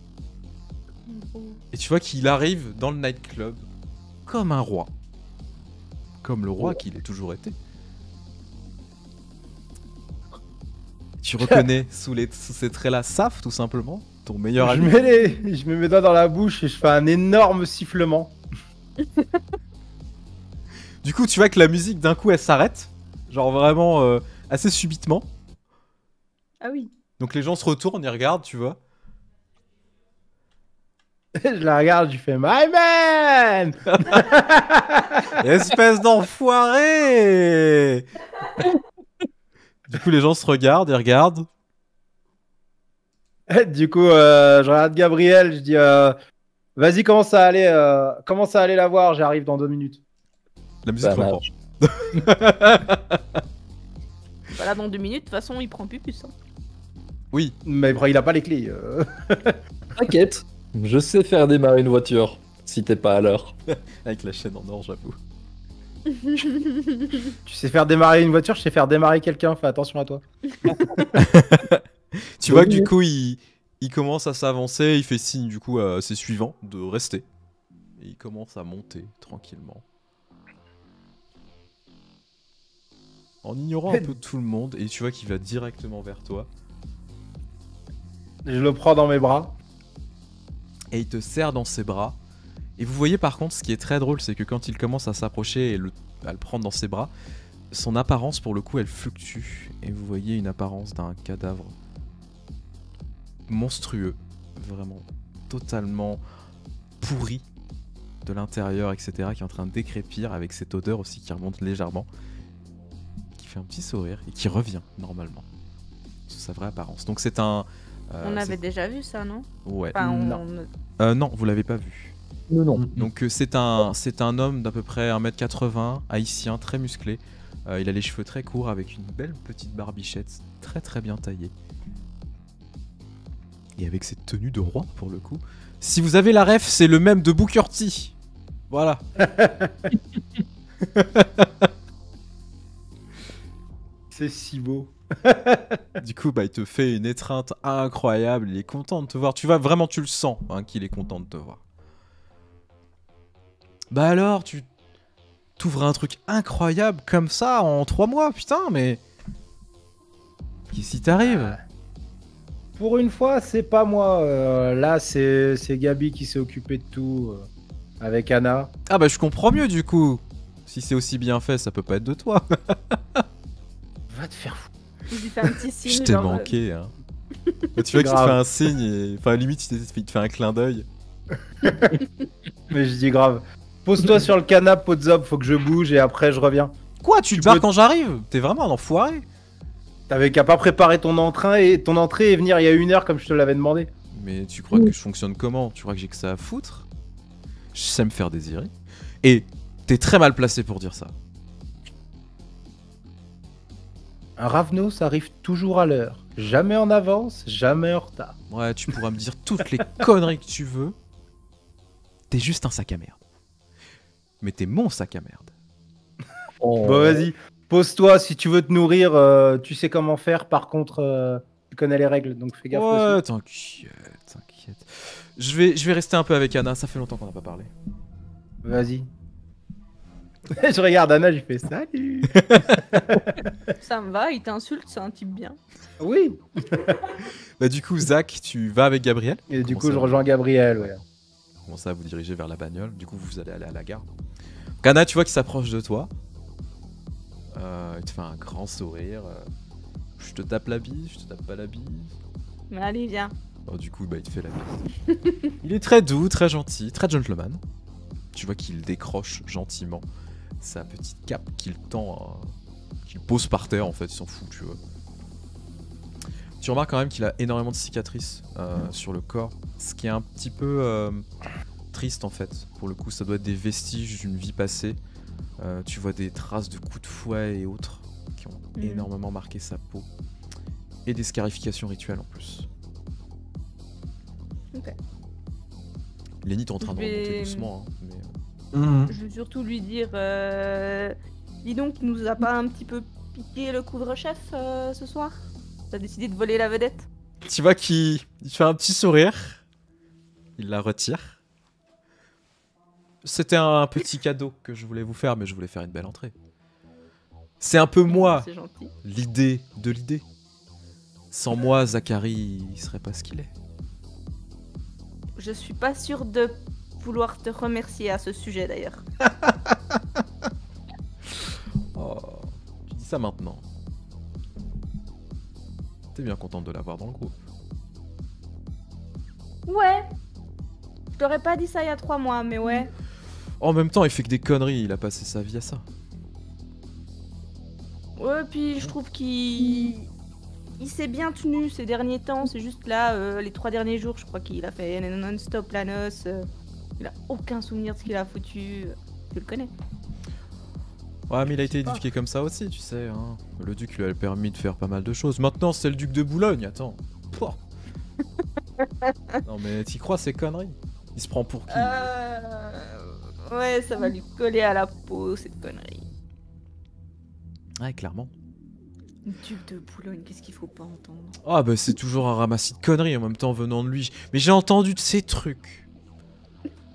Et tu vois qu'il arrive dans le nightclub comme un roi. Comme le roi qu'il a toujours été. Tu reconnais sous ces traits-là Saf, tout simplement, ton meilleur Je ami. mets mes doigts dans la bouche et je fais un énorme sifflement. Du coup, tu vois que la musique, d'un coup, elle s'arrête. Genre vraiment assez subitement. Ah oui. Donc les gens se retournent, ils regardent, tu vois. Je la regarde, je fais My man. Espèce d'enfoiré. Du coup, les gens se regardent, ils regardent. Du coup, je regarde Gabriel, je dis vas-y, commence à aller la voir, j'arrive dans 2 minutes. La musique Ça reprend. Voilà, dans 2 minutes, de toute façon, il prend Pupus. Hein. Oui. Mais il a pas les clés. T'inquiète, je sais faire démarrer une voiture, si t'es pas à l'heure. Avec la chaîne en or, j'avoue. Tu sais faire démarrer une voiture, je sais faire démarrer quelqu'un, fais attention à toi. Tu vois que du coup, il commence à s'avancer, il fait signe du coup à ses suivants de rester. Et il commence à monter tranquillement. En ignorant un peu tout le monde, et tu vois qu'il va directement vers toi. Je le prends dans mes bras. Et il te serre dans ses bras. Et vous voyez par contre, ce qui est très drôle, c'est que quand il commence à s'approcher et à le prendre dans ses bras, son apparence pour le coup elle fluctue. Et vous voyez une apparence d'un cadavre monstrueux, vraiment totalement pourri de l'intérieur, etc., qui est en train de décrépir avec cette odeur aussi qui remonte légèrement, qui fait un petit sourire et qui revient normalement sous sa vraie apparence. Donc c'est un... On avait déjà vu ça, non? Ouais. Enfin, Non, vous l'avez pas vu. Non. Donc c'est un homme d'à peu près 1m80, haïtien, très musclé. Il a les cheveux très courts avec une belle petite barbichette, très très bien taillée. Et avec cette tenue de roi pour le coup. Si vous avez la ref, c'est le même de Booker T. Voilà. C'est si beau. Du coup, bah, il te fait une étreinte incroyable. Il est content de te voir. Tu le sens hein, qu'il est content de te voir. Bah alors, tu t'ouvres un truc incroyable comme ça en 3 mois, putain, mais... Qu'est-ce qui t'arrive? Pour une fois, c'est pas moi. Là, c'est Gabi qui s'est occupé de tout avec Anna. Ah bah je comprends mieux du coup. Si c'est aussi bien fait, ça peut pas être de toi. Va te faire foutre. Il lui fait un petit signe. Je t'ai genre, manqué, hein. Bah, tu vois qu'il te Grave. fait un signe et... Enfin, limite, il te fait un clin d'œil. Mais je dis grave. Pose-toi sur le canapé, Podzop, faut que je bouge et après je reviens. Quoi, tu te peux- barres quand j'arrive? T'es vraiment un enfoiré. T'avais qu'à pas préparer ton entrée et venir il y a 1 heure comme je te l'avais demandé. Mais tu crois que je fonctionne comment? Tu crois que j'ai que ça à foutre? Je sais me faire désirer. Et t'es très mal placé pour dire ça. Un Ravnos arrive toujours à l'heure. Jamais en avance, jamais en retard. Ouais, tu pourras me dire toutes les conneries que tu veux. T'es juste un sac à merde. Mais t'es mon sac à merde. Oh. Bon, vas-y. Pose-toi si tu veux te nourrir. Tu sais comment faire. Par contre, tu connais les règles, donc fais gaffe Ouais, aussi. t'inquiète. Je vais rester un peu avec Anna, ça fait longtemps qu'on n'a pas parlé. Vas-y. Je regarde Anna, je fais salut. Ça me va, il t'insulte, c'est un type bien. Oui. Bah du coup, Zach, tu vas avec Gabriel. Et du Comment coup, ça je va rejoins Gabriel. Ouais. Comment ça, vous dirigez vers la bagnole. Du coup, vous allez aller à la gare. Donc, Anna, tu vois qu'il s'approche de toi. Il te fait un grand sourire. Je te tape la bise, je te tape pas la bise. Mais allez, viens. Oh, du coup, bah, il te fait la bise. Il est très doux, très gentil, très gentleman. Tu vois qu'il décroche gentiment sa petite cape qu'il tend, qu'il pose par terre en fait, il s'en fout, tu vois. Tu remarques quand même qu'il a énormément de cicatrices sur le corps, ce qui est un petit peu triste en fait. Pour le coup, ça doit être des vestiges d'une vie passée. Tu vois des traces de coups de fouet et autres qui ont énormément marqué sa peau. Et des scarifications rituelles en plus. Ok. Lenny est en train de Je vais- remonter doucement. Hein, mais, Je vais surtout lui dire dis donc, tu nous as pas un petit peu piqué le couvre-chef ce soir? T'as décidé de voler la vedette? Tu vois qu'il il fait un petit sourire. Il la retire. C'était un petit cadeau que je voulais vous faire, mais je voulais faire une belle entrée. C'est un peu moi, C'est gentil. l'idée de l'idée. Sans moi, Zachary, il serait pas ce qu'il est. Je suis pas sûre de vouloir te remercier à ce sujet d'ailleurs. Oh, tu dis ça maintenant. T'es bien contente de l'avoir dans le groupe. Ouais. Je t'aurais pas dit ça il y a 3 mois, mais ouais. En même temps, il fait que des conneries, il a passé sa vie à ça. Ouais, puis je trouve qu'il s'est bien tenu ces derniers temps. C'est juste là, les 3 derniers jours, je crois qu'il a fait non-stop la noce. Il a aucun souvenir de ce qu'il a foutu. Tu le connais. Ouais, mais il a été éduqué comme ça aussi, tu sais. Hein. Le duc lui a permis de faire pas mal de choses. Maintenant, c'est le duc de Boulogne, attends. Pouah. Non, mais t'y crois, ces conneries? Il se prend pour qui? Ouais, ça va lui coller à la peau, cette connerie. Ouais, clairement. Duc de Boulogne, qu'est-ce qu'il faut pas entendre? Ah, bah c'est toujours un ramassis de conneries en même temps venant de lui. Mais j'ai entendu de ces trucs.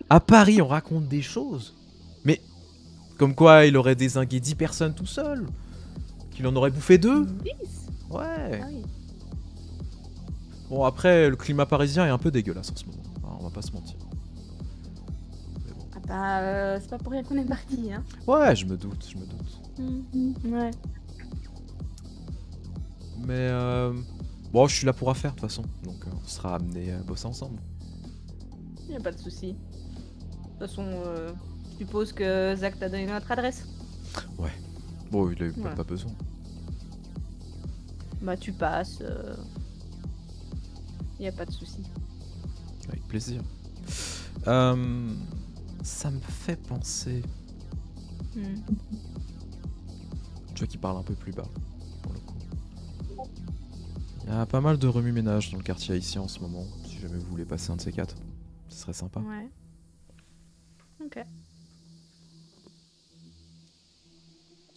À Paris, on raconte des choses. Mais comme quoi, il aurait dézingué 10 personnes tout seul. Qu'il en aurait bouffé 2. 10? Ouais. Ah oui. Bon, après, le climat parisien est un peu dégueulasse en ce moment. Hein, on va pas se mentir. Mais bon. Ah bah, c'est pas pour rien qu'on est parti, hein. Ouais, je me doute, je me doute. Ouais. Mais bon, je suis là pour affaire de toute façon. Donc on sera amené à bosser ensemble. Y a pas de souci. De toute façon, je suppose que Zach t'a donné notre adresse. Bon, il a eu Ouais. pas besoin. Bah, tu passes. Y a pas de souci. Avec plaisir. Ça me fait penser. Tu vois qu'il parle un peu plus bas, pour le coup. Il y a pas mal de remue-ménage dans le quartier haïtien en ce moment. Si jamais vous voulez passer un de ces 4, ce serait sympa. Ouais. Ok.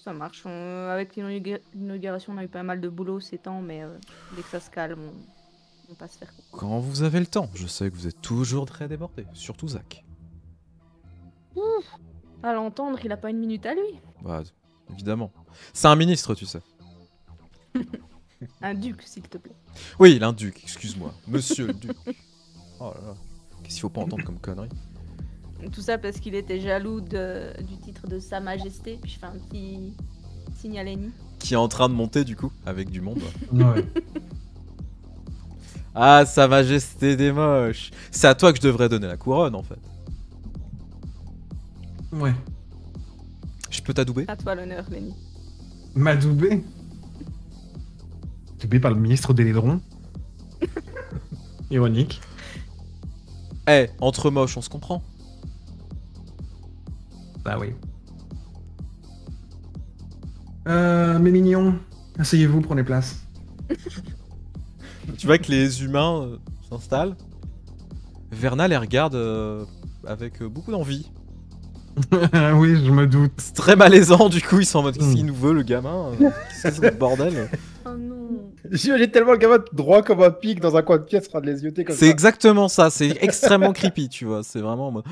Ça marche. Avec l'inauguration, on a eu pas mal de boulot ces temps, mais dès que ça se calme, on passe faire. Quand vous avez le temps, je sais que vous êtes toujours très débordé, surtout Zach. À l'entendre, il a pas une minute à lui. Bah, évidemment. C'est un ministre, tu sais. Un duc, s'il te plaît. Oui, l'induc, excuse-moi. Monsieur le duc. Oh là là. Qu'est-ce qu'il faut pas entendre comme connerie? Tout ça parce qu'il était jaloux du titre de Sa Majesté. Puis je fais un petit signe à Lenny. Qui est en train de monter du coup, avec du monde. Ouais. Ah, Sa Majesté des moches. C'est à toi que je devrais donner la couronne en fait. Ouais. Je peux t'adouber? À toi l'honneur, Lenny. M'adoubé. Adoubé par le ministre des Laidrons. Ironique. Eh, entre moches, on se comprend. Bah oui. Mes mignons, asseyez-vous, prenez place. Tu vois que les humains s'installent. Verna les regarde avec beaucoup d'envie. Oui, je me doute. C'est très malaisant du coup, ils sont en mode qu'est-ce qu'il nous veut le gamin? Qu'est-ce que c'est ce bordel? Oh non. J'imagine tellement le gamin droit comme un pic dans un coin de pièce, en train de les yeuter comme ça. C'est exactement ça, c'est extrêmement creepy, tu vois. C'est vraiment en mode.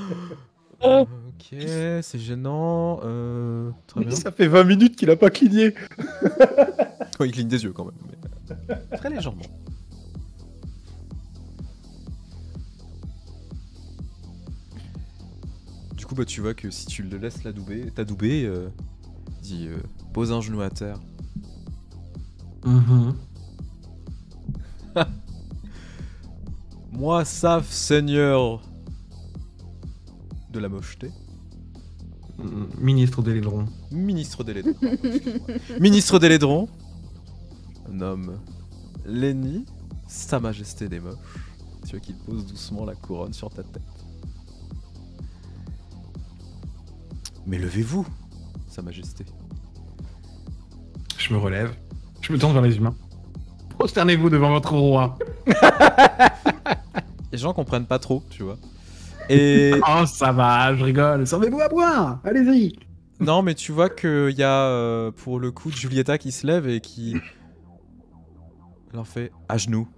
Ok, c'est gênant. Très bien. Ça fait 20 minutes qu'il a pas cligné. Oh, il cligne des yeux quand même. Mais... Très légèrement. Du coup, bah, tu vois que si tu le laisses t'adouber, dis pose un genou à terre. Mhm. Moi, Saf, seigneur de la mocheté, Ministre des Laidrons. ministre des Laidrons. Pardon, excuse-moi. Ministre des Laidrons, nomme Lenny, Sa Majesté des moches. Tu vois qu'il pose doucement la couronne sur ta tête. Mais levez-vous, Sa Majesté. Je me relève. Je me tourne vers les humains. Prosternez-vous devant votre roi. Les gens comprennent pas trop, tu vois. Et Oh, ça va, je rigole. Servez-vous à boire. Allez-y. non, mais tu vois qu'il y a pour le coup Giulietta qui se lève et qui leur fait à genoux.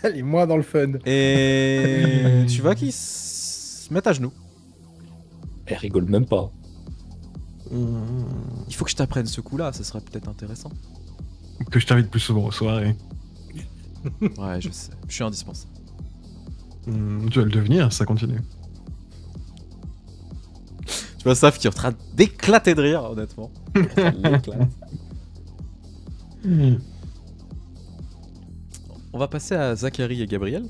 Elle est moins dans le fun. Et tu vois qu'ils se mettent à genoux. Elle rigole même pas. Il faut que je t'apprenne ce coup-là, ça serait peut-être intéressant. Que je t'invite plus souvent aux soirées. Ouais, je sais, je suis indispensable. Tu vas le devenir, ça continue. Tu vois Saf qui est en train d'éclater de rire, honnêtement. Ça l'éclate. On va passer à Zachary et Gabriel.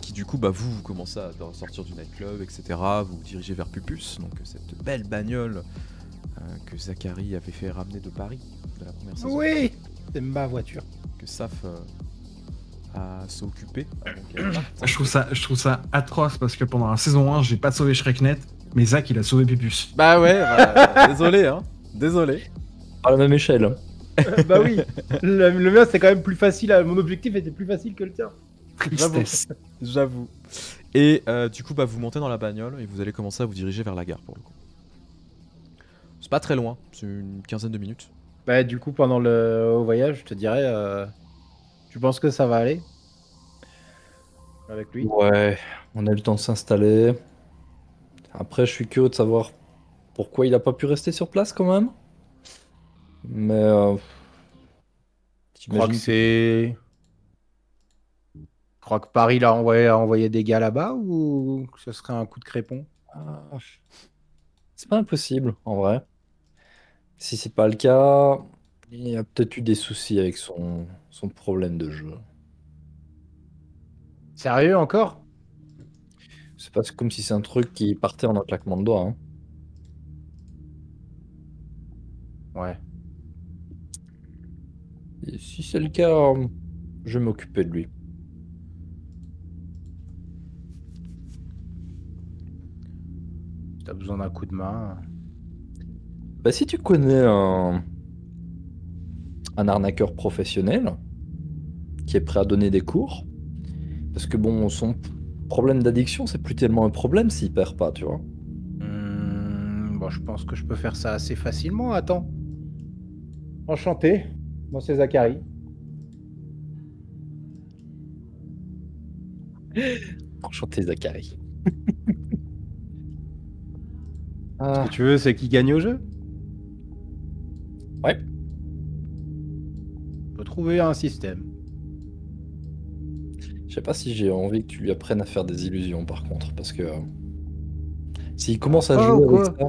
Qui du coup, bah vous commencez à sortir du nightclub, etc. Vous vous dirigez vers Pupus, donc cette belle bagnole que Zachary avait fait ramener de Paris, de la première saison. Oui, c'est ma voiture. Que Saf s'est occupé avant qu'elle parte. Je trouve ça atroce parce que pendant la saison 1, j'ai pas sauvé Shreknet, mais Zach il a sauvé Pupus. Bah ouais, bah, désolé hein, désolé. À la même échelle. Bah oui, le mien c'est quand même plus facile, mon objectif était plus facile que le tien. Tristesse. J'avoue. Et du coup, bah, vous montez dans la bagnole et vous allez commencer à vous diriger vers la gare pour le coup. C'est pas très loin, c'est une quinzaine de minutes. Bah du coup pendant le voyage, je te dirais, tu penses que ça va aller avec lui? Ouais, on a eu le temps de s'installer. Après, je suis curieux de savoir pourquoi il a pas pu rester sur place quand même. Mais Je crois que c'est... Je crois que Paris a envoyé des gars là-bas ou que ce serait un coup de crépon? c'est pas impossible en vrai. Si c'est pas le cas, il y a peut-être eu des soucis avec son problème de jeu. Sérieux encore? C'est pas comme si c'est un truc qui partait en un claquement de doigts, hein. Ouais. Et si c'est le cas, je vais m'occuper de lui. Si t'as besoin d'un coup de main... Bah, si tu connais un arnaqueur professionnel qui est prêt à donner des cours, parce que bon, son problème d'addiction, c'est plus tellement un problème s'il perd pas, tu vois. Bon, je pense que je peux faire ça assez facilement. Attends. Enchanté. Moi, c'est Zachary. Enchanté, Zachary. Ce que tu veux, c'est qu'il gagne au jeu? Ouais. trouver un système. Je sais pas si j'ai envie que tu lui apprennes à faire des illusions par contre, parce que s'il commence à Ah, jouer ou quoi avec ça,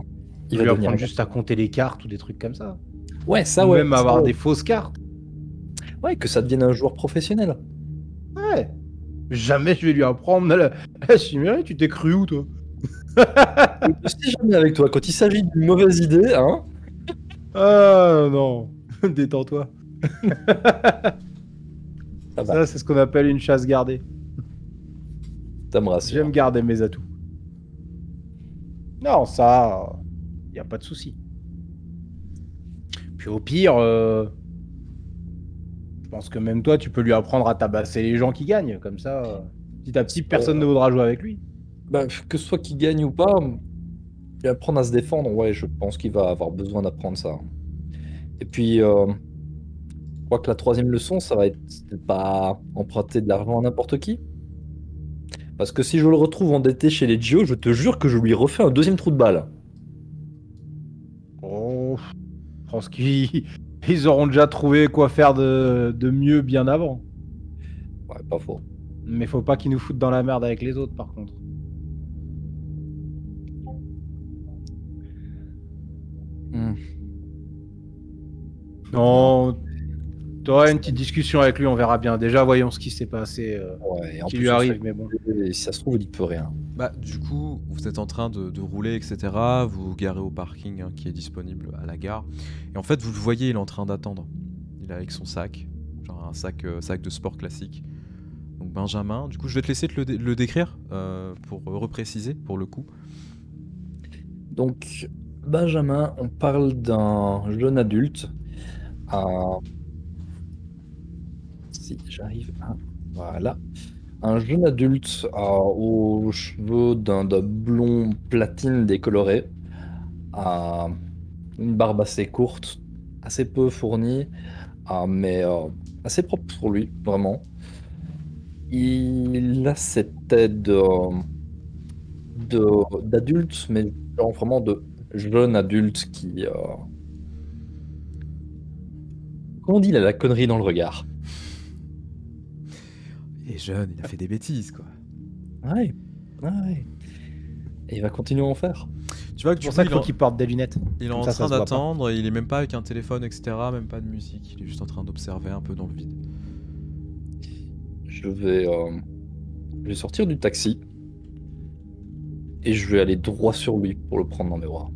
Il va lui devenir apprendre juste à compter les cartes ou des trucs comme ça. Ouais, ça Ou ouais. même ça, avoir ouais. des fausses cartes. Ouais, que ça devienne un joueur professionnel. Ouais. Jamais je vais lui apprendre. Eh, Chiméré, tu t'es cru où, toi? Je sais jamais avec toi, quand il s'agit d'une mauvaise idée, hein. Ah non. Détends-toi. Ça va, Ça, c'est ce qu'on appelle une chasse gardée. ça me rassure. J'aime garder mes atouts. Non, ça, y a pas de souci. Puis au pire, je pense que même toi, tu peux lui apprendre à tabasser les gens qui gagnent. Comme ça, petit à petit, personne ne voudra jouer avec lui. Bah, que ce soit qu'il gagne ou pas, et apprendre à se défendre, ouais, je pense qu'il va avoir besoin d'apprendre ça. Et puis, je crois que la troisième leçon, ça va être de pas emprunter de l'argent à n'importe qui. Parce que si je le retrouve endetté chez les Gio, je te jure que je lui refais un deuxième trou de balle. Oh, je pense qu'ils auront déjà trouvé quoi faire de mieux bien avant. Ouais, pas faux. Mais faut pas qu'ils nous foutent dans la merde avec les autres, par contre. Hmm. Non, t'auras une petite discussion avec lui, on verra bien. Déjà, voyons ce qui s'est passé, Ouais, et en qui plus, lui on arrive, sait mais bon. que si ça se trouve, il y peut rien. Bah, du coup, vous êtes en train de rouler, etc. Vous vous garez au parking hein, qui est disponible à la gare. Et en fait, vous le voyez, il est en train d'attendre. Il est avec son sac, genre un sac de sport classique. Donc Benjamin, du coup, je vais te laisser le décrire pour repréciser pour le coup. Donc, Benjamin, on parle d'un jeune adulte. Si j'arrive à... Voilà. Un jeune adulte aux cheveux d'un blond platine décoloré, à une barbe assez courte, assez peu fournie, mais assez propre pour lui, vraiment. Il a cette tête d'adulte, mais genre vraiment de jeune adulte qui... Comment on dit, il a la connerie dans le regard. Il est jeune, il a fait des bêtises, quoi. Ouais, ouais. Et il va continuer à en faire. Tu vois que C'est du pour coup, ça qu'il faut qu'il porte des lunettes. il est Comme en ça, ça train se voit pas. d'attendre, il est même pas avec un téléphone, etc., même pas de musique, il est juste en train d'observer un peu dans le vide. Je vais sortir du taxi et je vais aller droit sur lui pour le prendre dans mes bras.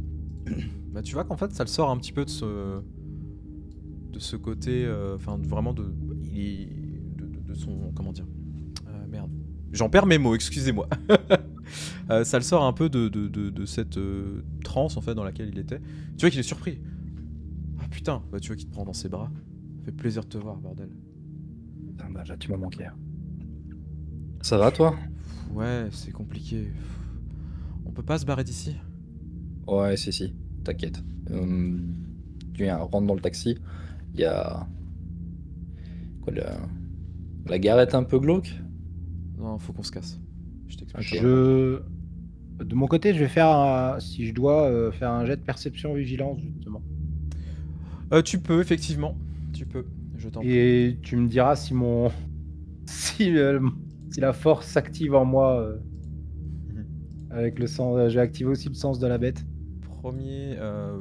Bah, tu vois qu'en fait, ça le sort un petit peu de ce côté, enfin vraiment de son, comment dire, merde, j'en perds mes mots, excusez-moi. Ça le sort un peu de cette transe en fait dans laquelle il était. Tu vois qu'il est surpris. Ah putain, bah tu vois qu'il te prend dans ses bras. Ça fait plaisir de te voir, bordel. Ah bah là, tu m'as manqué. Ça va, toi? Ouais, c'est compliqué. On peut pas se barrer d'ici? Ouais, si, t'inquiète. Tu viens, rentre dans le taxi. Il y a... Quoi, la gare est un peu glauque? Non, faut qu'on se casse. Je t'explique. Ok. De mon côté, je vais faire, si je dois, faire un jet de perception vigilance, justement. Tu peux, effectivement. Tu peux. Je t'en prie. Et tu me diras si mon... si la force s'active en moi avec le sens... J'ai activé aussi le sens de la bête. Premier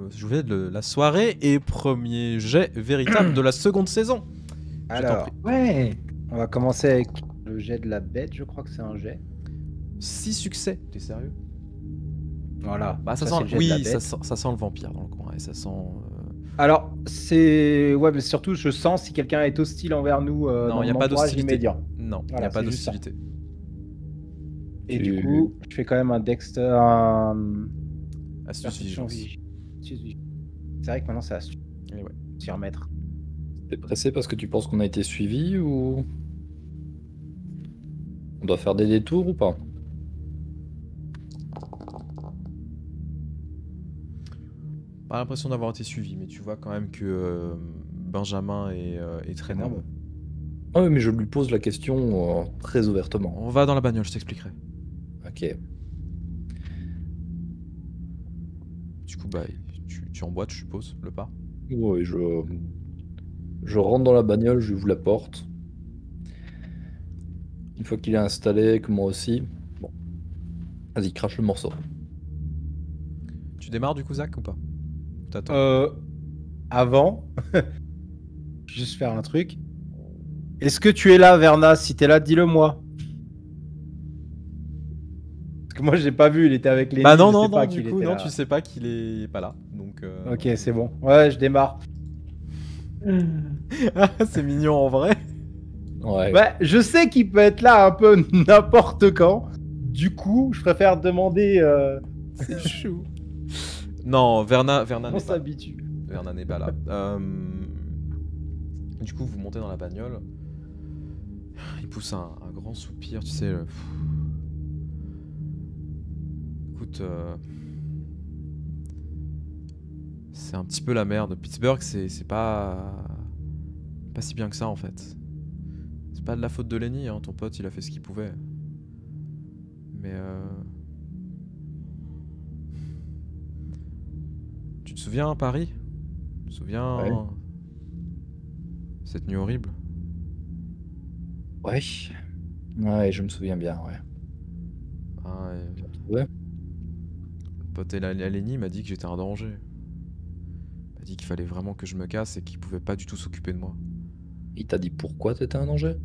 jouet de la soirée et premier jet véritable de la seconde saison. Je t'en Alors, prie. ouais, on va commencer avec le jet de la bête, je crois que c'est un jet. 6 succès. T'es sérieux? Voilà. Bah ça c'est sent. le jet de la Oui, bête. ça sent le vampire dans le coin et ça sent. Alors, c'est... Ouais, mais surtout, je sens si quelqu'un est hostile envers nous Non, dans il n'y a mon pas entourage d'hostilité. immédiat. Non, il n'y Voilà, a pas c'est juste ça. d'hostilité. Et Tu- du coup, je fais quand même un Dexter... un... Astuce Perception vigilance. C'est vrai que maintenant, c'est astuce. Et ouais. S'y remettre. T'es pressé parce que tu penses qu'on a été suivi ou... On doit faire des détours ou pas? Pas l'impression d'avoir été suivi, mais tu vois quand même que Benjamin est très nerveux. Ah oui, mais je lui pose la question très ouvertement. On va dans la bagnole, je t'expliquerai. Ok. Du coup, bah, tu emboîtes, je suppose, le pas. Oui, Je rentre dans la bagnole, je lui ouvre la porte. Une fois qu'il est installé, que moi aussi, bon, vas-y, crache le morceau. Tu démarres du coup, Zach, ou pas? T'attends. Avant, juste faire un truc. Est-ce que tu es là, Verna? Si t'es là, dis-le moi. Parce que moi, j'ai pas vu, il était avec les. Bah je non, sais non, pas non, qu'il du coup, était non, là. tu sais pas qu'il est pas là. Donc. Ok, c'est bon. Ouais, je démarre. Ah, c'est mignon en vrai. Ouais. Ouais, je sais qu'il peut être là un peu n'importe quand. Du coup, je préfère demander. C'est chou. Non, Verna On n'est pas. s'habitue. Verna n'est pas là. Du coup, vous montez dans la bagnole. Il pousse un grand soupir, tu sais. Écoute, c'est un petit peu la merde. Pittsburgh, c'est pas si bien que ça en fait. C'est pas de la faute de Lenny, hein. Ton pote, il a fait ce qu'il pouvait. Mais tu te souviens Paris? Tu te souviens Ouais. cette nuit horrible? Ouais. Ouais, je me souviens bien, ouais. Ah, Ouais. le pote à Lenny m'a dit que j'étais un danger. Il m'a dit qu'il fallait vraiment que je me casse et qu'il pouvait pas du tout s'occuper de moi. Il t'a dit pourquoi t'étais un danger?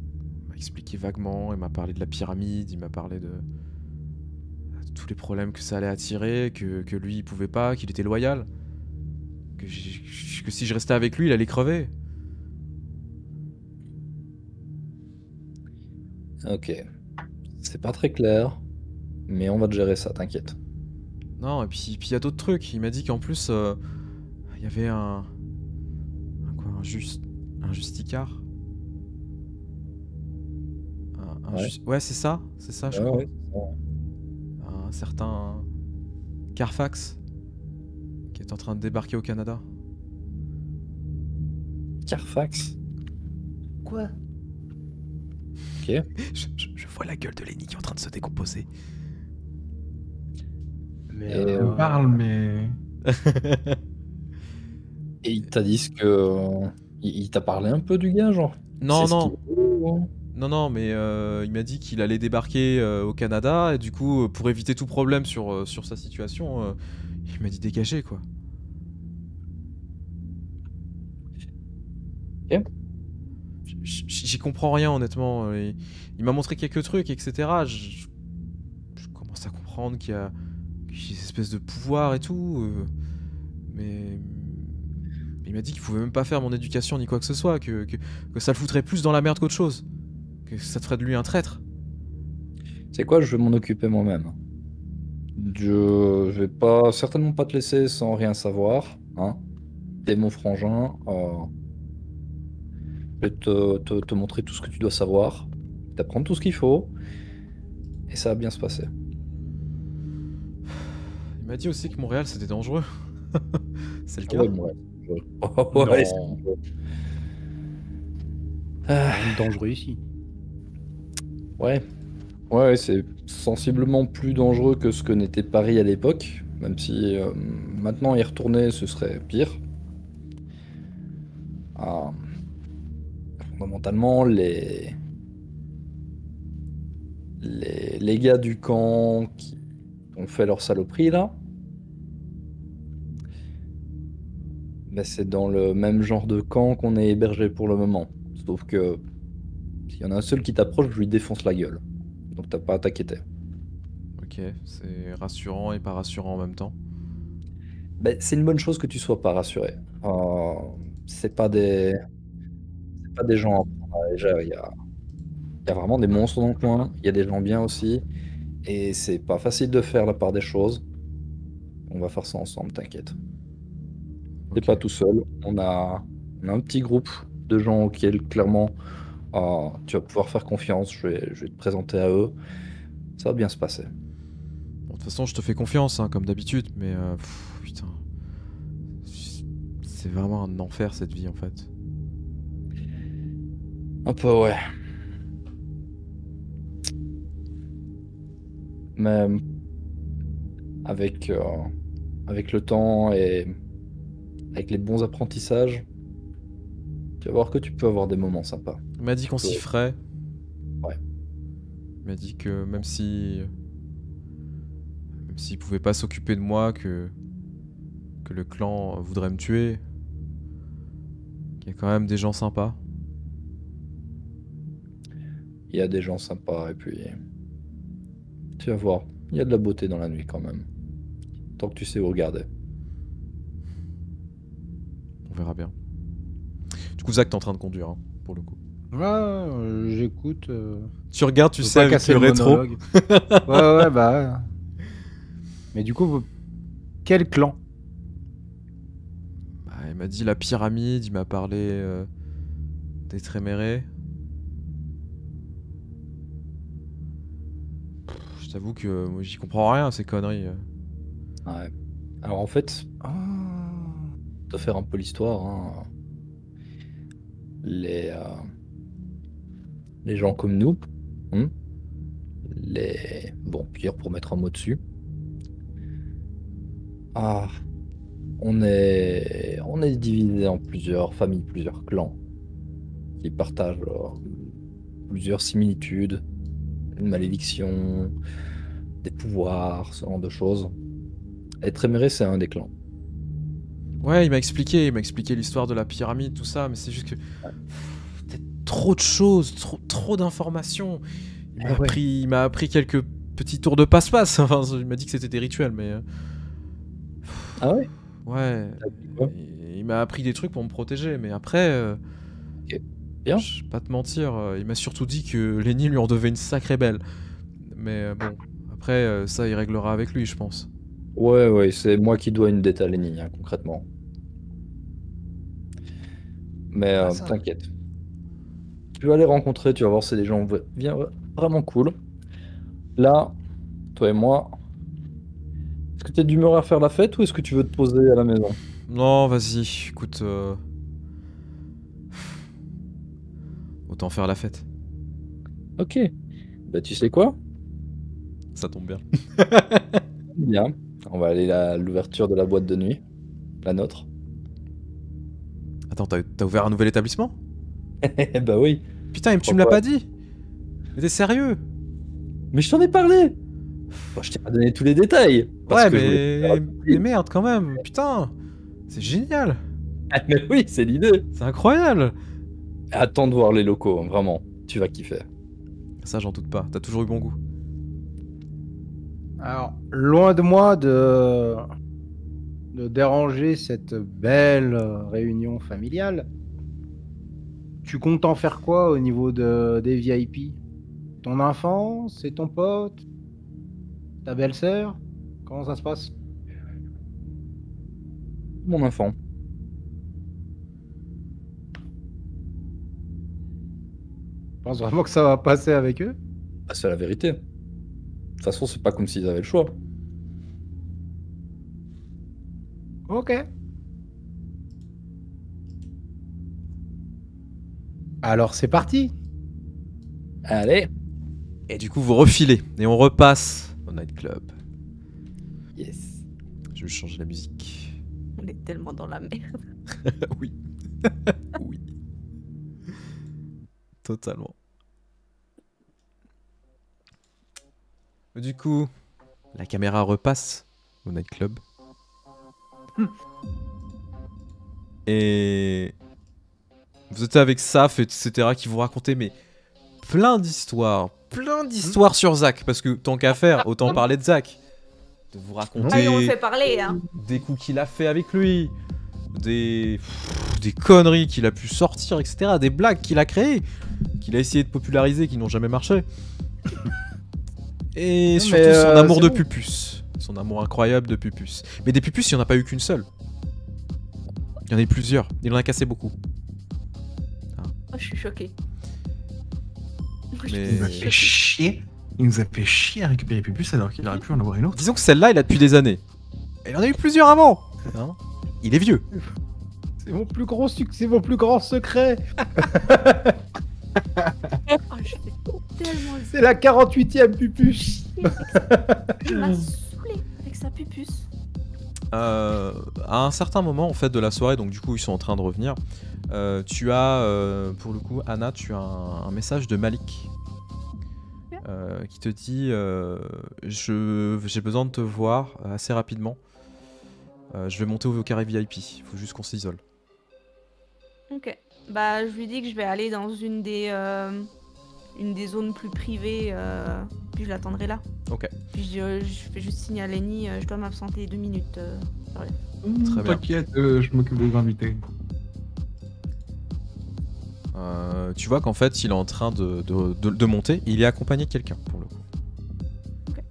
Il m'a expliqué vaguement, il m'a parlé de la pyramide, il m'a parlé de tous les problèmes que ça allait attirer, que lui il pouvait pas, qu'il était loyal, que si je restais avec lui il allait crever. Ok. C'est pas très clair, mais on va te gérer ça, t'inquiète. Non, et puis il y a d'autres trucs. Il m'a dit qu'en plus il y avait un justicard. Ouais. Ouais, c'est ça, je crois. Ouais, Un certain Carfax qui est en train de débarquer au Canada. Carfax. Quoi? Ok. Je vois la gueule de Lenny qui est en train de se décomposer. Mais Et, On parle, mais. Et il t'a dit ce que. Il t'a parlé un peu du gars, genre? Non, C'est ce non. qu'il veut, hein. Non, mais il m'a dit qu'il allait débarquer au Canada et du coup, pour éviter tout problème sur sa situation, il m'a dit dégager quoi. Ok. J'y comprends rien honnêtement. Il m'a montré quelques trucs, etc. Je commence à comprendre qu'il y a des espèces de pouvoirs et tout, mais il m'a dit qu'il pouvait même pas faire mon éducation ni quoi que ce soit, que ça le foutrait plus dans la merde qu'autre chose, que ça te ferait de lui un traître. C'est quoi, je vais m'en occuper moi-même. Je vais pas certainement pas te laisser sans rien savoir, hein. T'es mon frangin. Je vais te montrer tout ce que tu dois savoir, t'apprendre tout ce qu'il faut, et ça va bien se passer. Il m'a dit aussi que Montréal c'était dangereux. C'est le Ah cas. ouais, ouais. Oh, ouais, c'est Non. dangereux. Ah, dangereux ici. ouais, ouais, c'est sensiblement plus dangereux que ce que n'était Paris à l'époque, même si maintenant y retourner ce serait pire. Ah, fondamentalement, les gars du camp qui ont fait leur saloperie là, ben, c'est dans le même genre de camp qu'on est hébergé pour le moment. Sauf que s'il y en a un seul qui t'approche, je lui défonce la gueule. Donc t'as pas à t'inquiéter. Ok, c'est rassurant et pas rassurant en même temps. Ben, c'est une bonne chose que tu sois pas rassuré. C'est pas des gens à prendre à la légère. Il y a vraiment des monstres dans le coin. Il y a des gens bien aussi. Et c'est pas facile de faire la part des choses. On va faire ça ensemble, t'inquiète. T'es Ok. pas tout seul. On a un petit groupe de gens auxquels clairement tu vas pouvoir faire confiance. Je vais te présenter à eux. Ça va bien se passer. Bon, de toute façon, je te fais confiance, hein, comme d'habitude, mais putain. C'est vraiment un enfer cette vie en fait. Un peu, ouais. Mais avec, avec le temps et avec les bons apprentissages, Tu vas voir que tu peux avoir des moments sympas. Il m'a dit qu'on s'y Ouais. ferait. Ouais. Il m'a dit que même s'il pouvait pas s'occuper de moi, que le clan voudrait me tuer, qu'il y a quand même des gens sympas. Il y a des gens sympas et puis tu vas voir, il y a de la beauté dans la nuit quand même. Tant que tu sais où regarder. On verra bien. Du coup, Zach, t'es en train de conduire, hein, pour le coup. Ouais, j'écoute. Tu regardes, tu Je veux sais, pas avec casser le rétro. monologue. Ouais, bah. Ouais. Mais du coup, quel clan? Bah, il m'a dit la pyramide, il m'a parlé des Trémérés. Je t'avoue que moi j'y comprends rien à ces conneries. Ouais. Alors en fait, te faire un peu l'histoire, hein, les gens comme nous, hein, les vampires pour mettre un mot dessus, on est divisé en plusieurs familles, plusieurs clans qui partagent plusieurs similitudes, une malédiction, des pouvoirs, ce genre de choses. Et Tréméré, c'est un des clans. Ouais, il m'a expliqué l'histoire de la pyramide, tout ça, mais c'est juste que t'as trop de choses, trop d'informations. Il m'a appris quelques petits tours de passe-passe. Enfin, il m'a dit que c'était des rituels, mais Ah ouais? ouais. T'as appris quoi? Il m'a appris des trucs pour me protéger, mais après, Ok. Bien. je vais pas te mentir, il m'a surtout dit que Lenny lui en devait une sacrée belle. Mais bon, après, ça, il réglera avec lui, je pense. Ouais, c'est moi qui dois une dette à Lenny, hein, concrètement. Mais Ça. t'inquiète. Tu vas les rencontrer, tu vas voir, c'est des gens vraiment cool. Là, toi et moi, est-ce que t'es d'humeur à faire la fête ou est-ce que tu veux te poser à la maison? Non, vas-y, écoute, autant faire la fête. Ok. Bah tu sais quoi? Ça tombe bien. Bien. On va aller à l'ouverture de la boîte de nuit. La nôtre. Attends, t'as ouvert un nouvel établissement? Bah oui. Putain, et tu me l'as Pourquoi? pas dit? Mais t'es sérieux? Mais je t'en ai parlé. Bon, je t'ai pas donné tous les détails. Parce Ouais, que je voulais faire un mais merde quand même, putain! C'est génial! Ah, mais oui, c'est l'idée. C'est incroyable! Attends de voir les locaux, hein, vraiment. Tu vas kiffer. Ça, j'en doute pas, t'as toujours eu bon goût. Alors, loin de moi de déranger cette belle réunion familiale, tu comptes en faire quoi au niveau des VIP? Ton enfant? C'est ton pote? Ta belle-sœur? Comment ça se passe? Mon enfant. Tu penses vraiment que ça va passer avec eux? Bah, c'est la vérité. De toute façon, c'est pas comme s'ils avaient le choix. Ok. Alors c'est parti. Allez. Et du coup, vous refilez, et on repasse au nightclub. Yes. Je vais changer la musique. On est tellement dans la merde. Oui. Oui. Totalement. Du coup, la caméra repasse au nightclub. Et vous êtes avec Saf, etc., qui vous racontaient mais plein d'histoires sur Zach, parce que tant qu'à faire, autant parler de Zach. De vous Ah, et on le raconter fait parler, hein. des coups qu'il a fait avec lui, des conneries qu'il a pu sortir, etc., des blagues qu'il a créées, qu'il a essayé de populariser, qui n'ont jamais marché. Et Non, surtout mais, son amour c'est de bon. Pupus. Son amour incroyable de Pupus. Mais des Pupus, il n'y en a pas eu qu'une seule. Il y en a eu plusieurs. Il en a cassé beaucoup. Oh, je suis choquée. Mais- Il nous a fait chier. Il nous a fait chier à récupérer Pupus alors qu'il aurait pu en avoir une autre. Disons que celle-là, il a depuis des années. Et il en a eu plusieurs avant. Hein, il est vieux. C'est mon plus gros succès, mon plus grand secret. Oh, je fais tellement le C'est la 48e pupus. Il m'a saoulé avec sa pupus. À un certain moment en fait de la soirée, donc du coup ils sont en train de revenir, Tu as, pour le coup, Anna, tu as un message de Malik qui te dit j'ai besoin de te voir assez rapidement. Je vais monter au carré VIP. Il faut juste qu'on s'isole. Ok. Bah, je lui dis que je vais aller dans une des zones plus privées, puis je l'attendrai là. Ok. Puis je fais juste signe à Lenny, je dois m'absenter 2 minutes. Voilà. Très bien. T'inquiète, je m'occupe des invités. Tu vois qu'en fait, il est en train de monter. Il est accompagné de quelqu'un, pour le coup. Ok.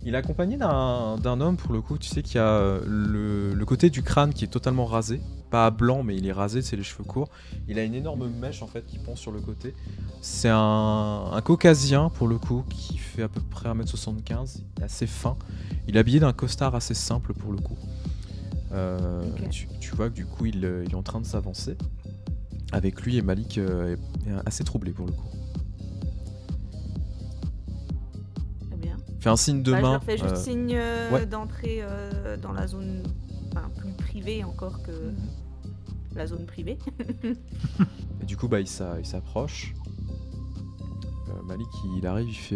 Il est accompagné d'un homme, pour le coup. Tu sais qu'il y a le côté du crâne qui est totalement rasé. Pas blanc, mais il est rasé, c'est les cheveux courts. Il a une énorme mèche, en fait, qui pend sur le côté. C'est un caucasien, pour le coup, qui fait à peu près 1m75. Il est assez fin. Il est habillé d'un costard assez simple, pour le coup. Ok. Tu vois que du coup, il est en train de s'avancer. Avec lui, et Malik est assez troublé pour le coup. Très bien. Fais un signe de Bah, je main. leur fais juste signe ouais. d'entrer dans la zone plus privée encore que la zone privée. Et du coup, bah, il s'approche. Malik, il arrive, il fait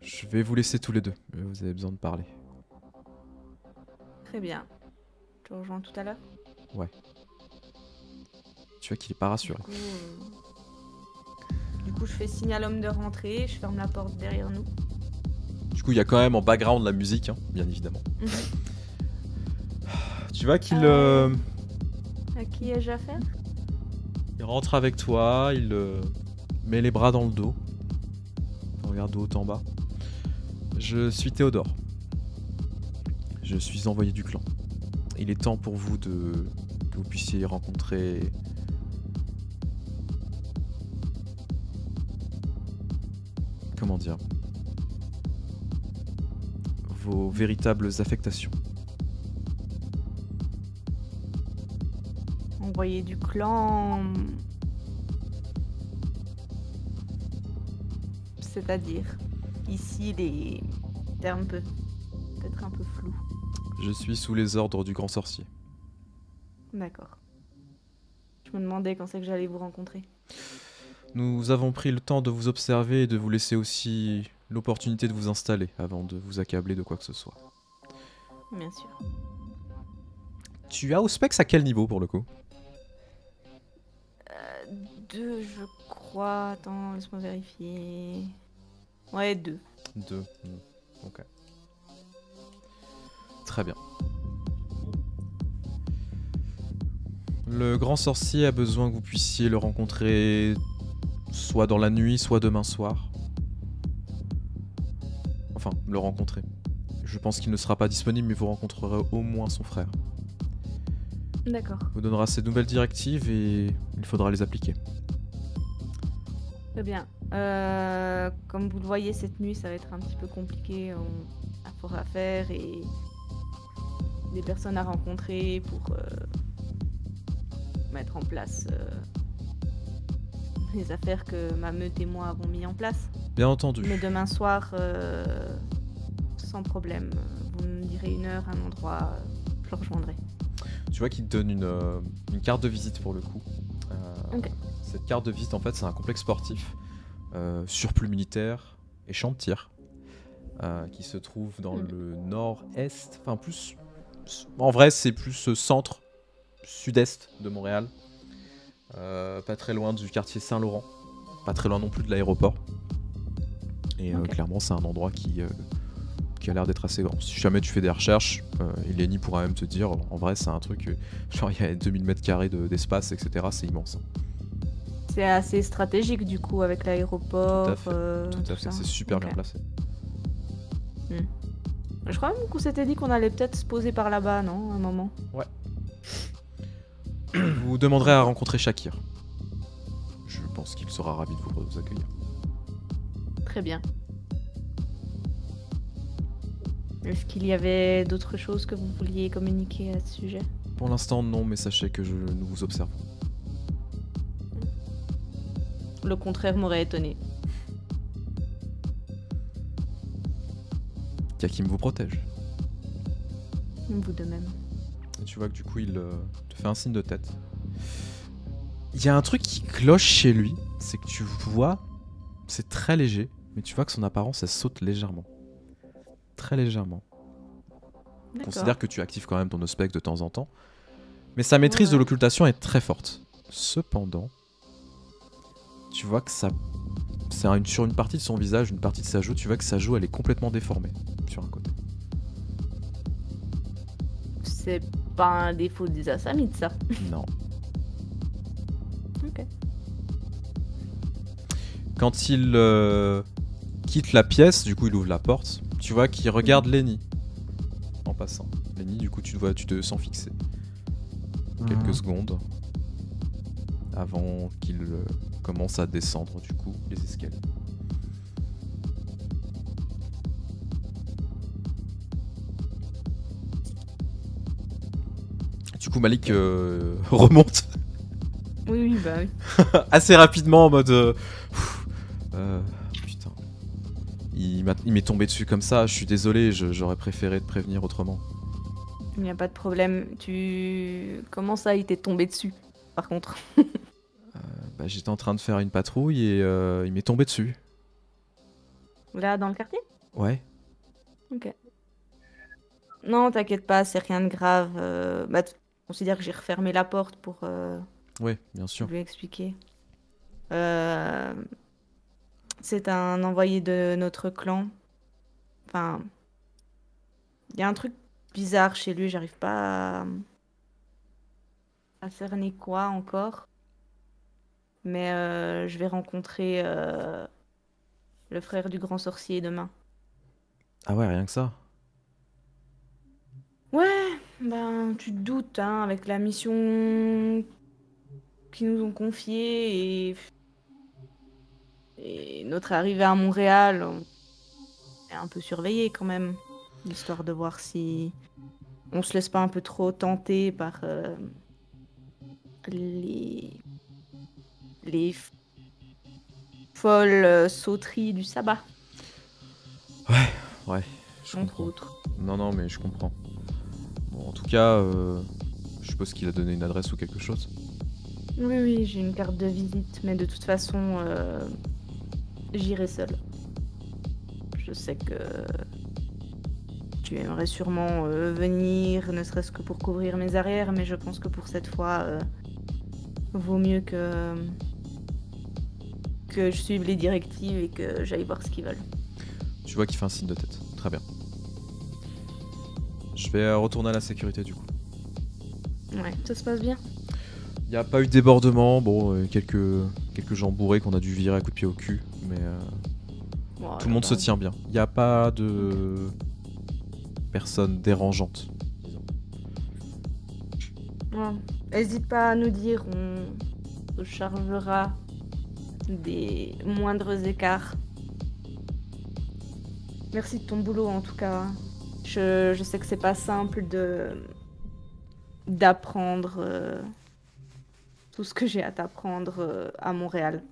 je vais vous laisser tous les deux. Vous avez besoin de parler. Très bien. Je te rejoins tout à l'heure. Ouais. Tu vois qu'il est pas rassuré. Du coup, je fais signe à l'homme de rentrer, je ferme la porte derrière nous. Du coup, il y a quand même en background la musique, hein, bien évidemment. Tu vois qu'il À qui ai-je affaire? il rentre avec toi, il met les bras dans le dos. On regarde de haut en bas. Je suis Théodore. Je suis envoyé du clan. Il est temps pour vous que vous puissiez rencontrer comment dire, vos véritables affectations. Envoyé du clan. C'est-à-dire, ici les termes peuvent être un peu flous. Je suis sous les ordres du grand sorcier. D'accord. Je me demandais quand c'est que j'allais vous rencontrer. Nous avons pris le temps de vous observer et de vous laisser aussi l'opportunité de vous installer avant de vous accabler de quoi que ce soit. Bien sûr. Tu as Auspex à quel niveau pour le coup? 2, je crois. Attends, laisse-moi vérifier. Ouais, 2. 2. Ok. Très bien. Le grand sorcier a besoin que vous puissiez le rencontrer soit dans la nuit, soit demain soir. Enfin, le rencontrer. Je pense qu'il ne sera pas disponible, mais vous rencontrerez au moins son frère. D'accord. Il vous donnera ses nouvelles directives et il faudra les appliquer. Très bien. Comme vous le voyez, cette nuit, ça va être un petit peu compliqué. On a fort à faire et des personnes à rencontrer pour mettre en place les affaires que ma meute et moi avons mis en place. Bien entendu. Mais demain soir, sans problème. Vous me direz une heure, un endroit, je le rejoindrai. Tu vois qu'il te donne une carte de visite pour le coup. Ok. Cette carte de visite, en fait, c'est un complexe sportif, surplus militaire et champ de tir, qui se trouve dans le nord-est, enfin plus... En vrai, c'est plus centre, sud-est de Montréal. Pas très loin du quartier Saint-Laurent, pas très loin non plus de l'aéroport. Et Ok. clairement, c'est un endroit qui a l'air d'être assez grand. Si jamais tu fais des recherches, Eleni pourra même te dire, en vrai, c'est un truc, genre il y a 2000 mètres carrés d'espace, etc. C'est immense. C'est assez stratégique du coup avec l'aéroport. Tout à fait, Tout à fait, ça. c'est super Ok. bien placé. Je crois même qu'on s'était dit qu'on allait peut-être se poser par là-bas, non, à un moment. Vous demanderez à rencontrer Shakir. Je pense qu'il sera ravi de vous accueillir. Très bien. Est-ce qu'il y avait d'autres choses que vous vouliez communiquer à ce sujet? Pour l'instant, non, mais sachez que nous vous observons. Le contraire m'aurait étonné. Kakim vous protège. Vous de même. Et tu vois que du coup, il te fait un signe de tête. Il y a un truc qui cloche chez lui, c'est que tu vois, c'est très léger, mais tu vois que son apparence, elle saute légèrement. Très légèrement. D'accord. Considère que tu actives quand même ton Auspex de temps en temps. Mais sa maîtrise de Ouais. l'occultation est très forte. Cependant, tu vois que ça... sur une partie de son visage, une partie de sa joue, tu vois que sa joue, elle est complètement déformée sur un côté. C'est pas un défaut des Assamites, ça. Non. Ok. Quand il quitte la pièce, du coup il ouvre la porte, tu vois qu'il regarde Lenny en passant. Lenny, du coup tu te sens fixer quelques secondes avant qu'il commence à descendre du coup les escaliers. Du coup Malik remonte Oui, bah oui. assez rapidement en mode putain. Il m'est tombé dessus comme ça, je suis désolé, j'aurais préféré te prévenir autrement. Il n'y a pas de problème. Comment ça, il t'est tombé dessus, par contre? Bah, j'étais en train de faire une patrouille et il m'est tombé dessus. Là, dans le quartier? Ouais. Ok. Non, t'inquiète pas, c'est rien de grave. Considère que j'ai refermé la porte pour Ouais, bien sûr. lui expliquer. C'est un envoyé de notre clan. Enfin, il y a un truc bizarre chez lui, j'arrive pas à cerner quoi encore. Mais je vais rencontrer le frère du grand sorcier demain. Ah ouais, rien que ça. Ouais, ben tu te doutes, hein, avec la mission qu'ils nous ont confiée et notre arrivée à Montréal, on est un peu surveillé quand même, histoire de voir si on se laisse pas un peu trop tenter par les folles sauteries du sabbat, Ouais, je entre comprends. autres. Non, mais je comprends. Bon, en tout cas, je suppose qu'il a donné une adresse ou quelque chose. Oui, j'ai une carte de visite, mais de toute façon, j'irai seule. Je sais que tu aimerais sûrement venir, ne serait-ce que pour couvrir mes arrières, mais je pense que pour cette fois, vaut mieux que je suive les directives et que j'aille voir ce qu'ils veulent. Tu vois qu'il fait un signe de tête. Très bien. Je vais retourner à la sécurité du coup. Ouais, ça se passe bien. Il n'y a pas eu de débordement, bon, quelques gens bourrés qu'on a dû virer à coups de pied au cul, mais Bon, tout le monde se tient bien. Il n'y a pas de personnes dérangeantes, disons. Ouais. N'hésite pas à nous dire, on se chargera des moindres écarts. Merci de ton boulot en tout cas. Je sais que c'est pas simple d'apprendre tout ce que j'ai à t'apprendre à Montréal.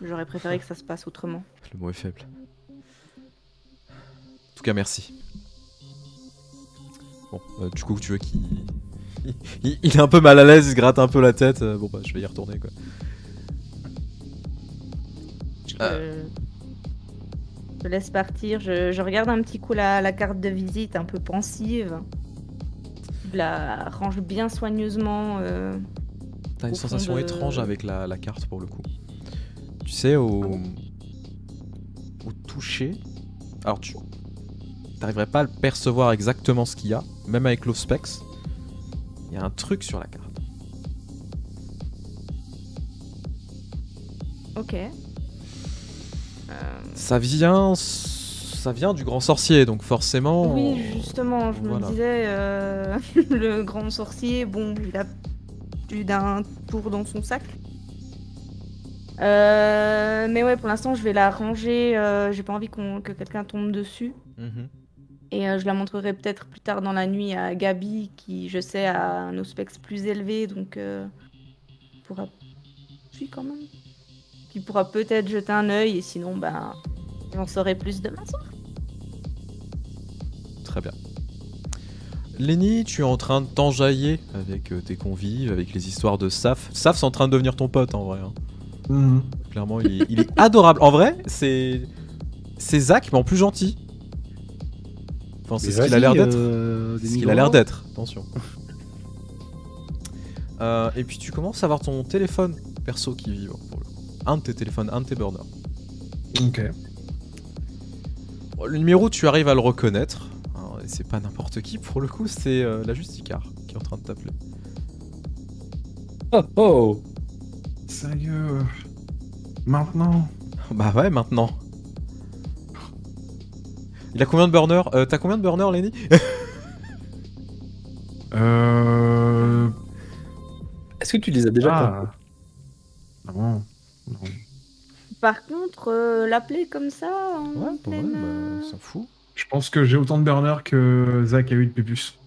J'aurais préféré que ça se passe autrement. Le mot est faible. En tout cas, merci. Bon, du coup, tu vois qu'il il est un peu mal à l'aise, il se gratte un peu la tête. Bon, bah, je vais y retourner, quoi. Je te laisse partir. Je regarde un petit coup la carte de visite, un peu pensive. Je la range bien soigneusement. T'as une au fond sensation de- étrange avec la carte pour le coup. Tu sais, au toucher, alors tu t'arriverais pas à le percevoir exactement ce qu'il y a, même avec l'Auspex. Il y a un truc sur la carte. Ok. Ça vient du grand sorcier, donc forcément. Oui, justement, je voilà. me disais, le grand sorcier, bon, il a plus d'un tour dans son sac. Mais ouais, pour l'instant, je vais la ranger. J'ai pas envie que quelqu'un tombe dessus. Mhm. Et je la montrerai peut-être plus tard dans la nuit à Gabi, qui, je sais, a un Auspex plus élevé, donc pourra... Si, quand même. Qui pourra peut-être jeter un œil, et sinon, ben, j'en saurai plus demain soir. Très bien. Lenny, tu es en train de t'enjailler avec tes convives, avec les histoires de Saf. Saf, c'est en train de devenir ton pote en vrai. Hein. Mhm. Clairement, il est adorable. En vrai, c'est Zach, mais en plus gentil. Enfin, c'est ce qu'il a l'air d'être. C'est ce qu'il a l'air d'être, attention. Et puis tu commences à avoir ton téléphone perso qui vibre. Pour le coup. Un de tes téléphones, un de tes burners. Ok. Bon, le numéro, tu arrives à le reconnaître. Hein, et c'est pas n'importe qui pour le coup, c'est la Justicar qui est en train de t'appeler. Oh oh. Sérieux. Maintenant. Bah ouais, maintenant. Il a combien de burners? T'as combien de burners, Lenny? Est-ce que tu les as déjà comptés? Non. Par contre, l'appeler comme ça, en pleine, on s'en fout. Je pense que j'ai autant de burners que Zach a eu de pupus.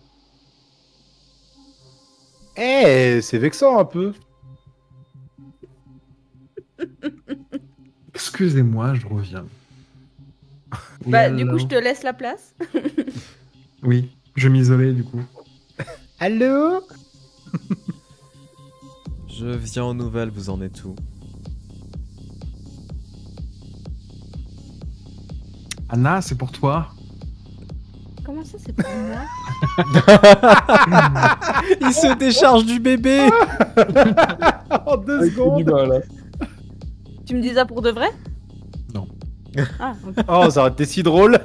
Eh, c'est vexant un peu. Excusez-moi, je reviens. Bah, Oui, du coup, allô je te laisse la place. Oui, je m'isolais du coup. Allô? Je viens aux nouvelles, vous en êtes où? Anna, c'est pour toi. Comment ça, c'est pour moi? Il se décharge du bébé. En 2 Avec secondes. du mal, là. Tu me dis ça pour de vrai? Non. Ah, ok. Oh, ça aurait été si drôle.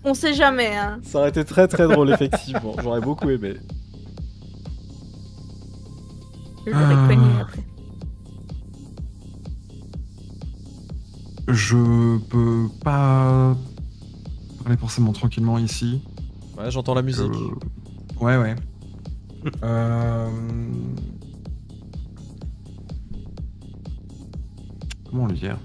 On sait jamais, hein. Ça aurait été très très drôle, effectivement. J'aurais beaucoup aimé. Je l'aurais cogné après. Je peux pas parler forcément tranquillement ici. Ouais, j'entends la musique. Ouais. Comment le dire?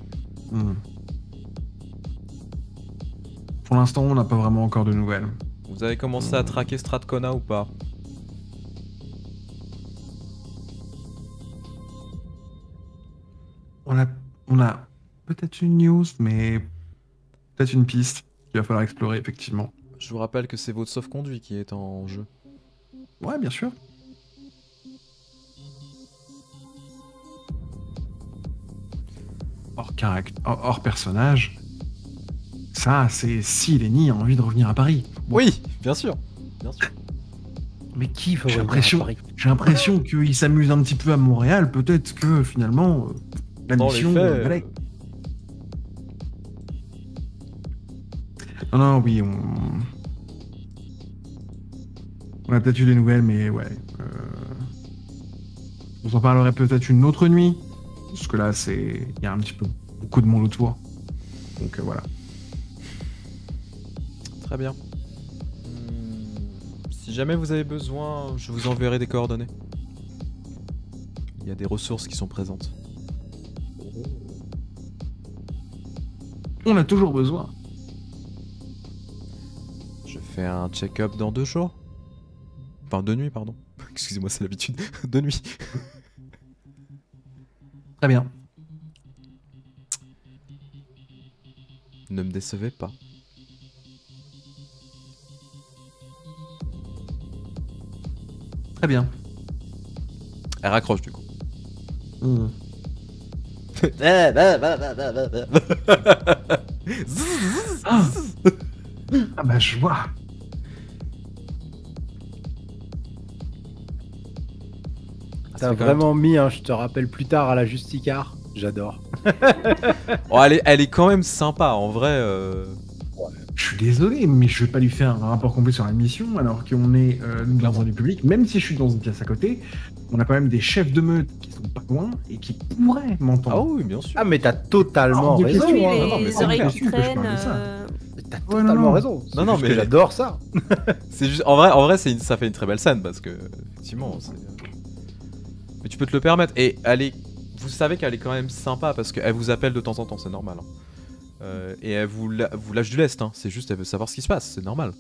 Pour l'instant, on n'a pas vraiment encore de nouvelles. Vous avez commencé à traquer Strathcona ou pas? On a peut-être une news, mais peut-être une piste qu'il va falloir explorer, effectivement. Je vous rappelle que c'est votre sauf-conduit qui est en jeu. Ouais, bien sûr. Hors personnage, ça, c'est si Lenny a envie de revenir à Paris. Bon, Oui, bien sûr. Bien sûr. Mais qui faut J'ai revenir à l'impression Paris qu'il s'amuse un petit peu à Montréal. Peut-être que finalement, la Dans les mission. faits, allez. Non, oui, on a peut-être eu des nouvelles, mais ouais. On s'en parlerait peut-être une autre nuit. Parce que là, il y a un petit peu beaucoup de monde autour. Donc voilà. Très bien. Si jamais vous avez besoin, je vous enverrai des coordonnées. Il y a des ressources qui sont présentes. On a toujours besoin. Je fais un check-up dans 2 jours. Enfin, 2 nuits, pardon. Excusez-moi, c'est l'habitude. 2 nuits. Très bien. Ne me décevez pas. Très bien. Elle raccroche du coup. Ah bah je vois. T'as vraiment mis un je te rappelle plus tard à la Justicar. J'adore. Oh, elle est quand même sympa en vrai. Je suis désolé, mais je vais pas lui faire un rapport complet sur la mission alors qu'on est dans du public. Même si je suis dans une pièce à côté, on a quand même des chefs de meute qui sont pas loin et qui pourraient m'entendre. Ah oui, bien sûr. Ah, mais t'as totalement Ah, de raison. question, Oui, hein. les Non, mais c'est oreilles bien qui sûr que je traînent. parle de ça. T'as Ouais, totalement non. raison. Non, non, Juste que mais- j'adore ça. C'est juste, en vrai, ça fait une très belle scène parce que effectivement, mais tu peux te le permettre. Et vous savez qu'elle est quand même sympa parce qu'elle vous appelle de temps en temps, c'est normal. Hein. Et elle vous lâche du lest. Hein. C'est juste, elle veut savoir ce qui se passe, c'est normal.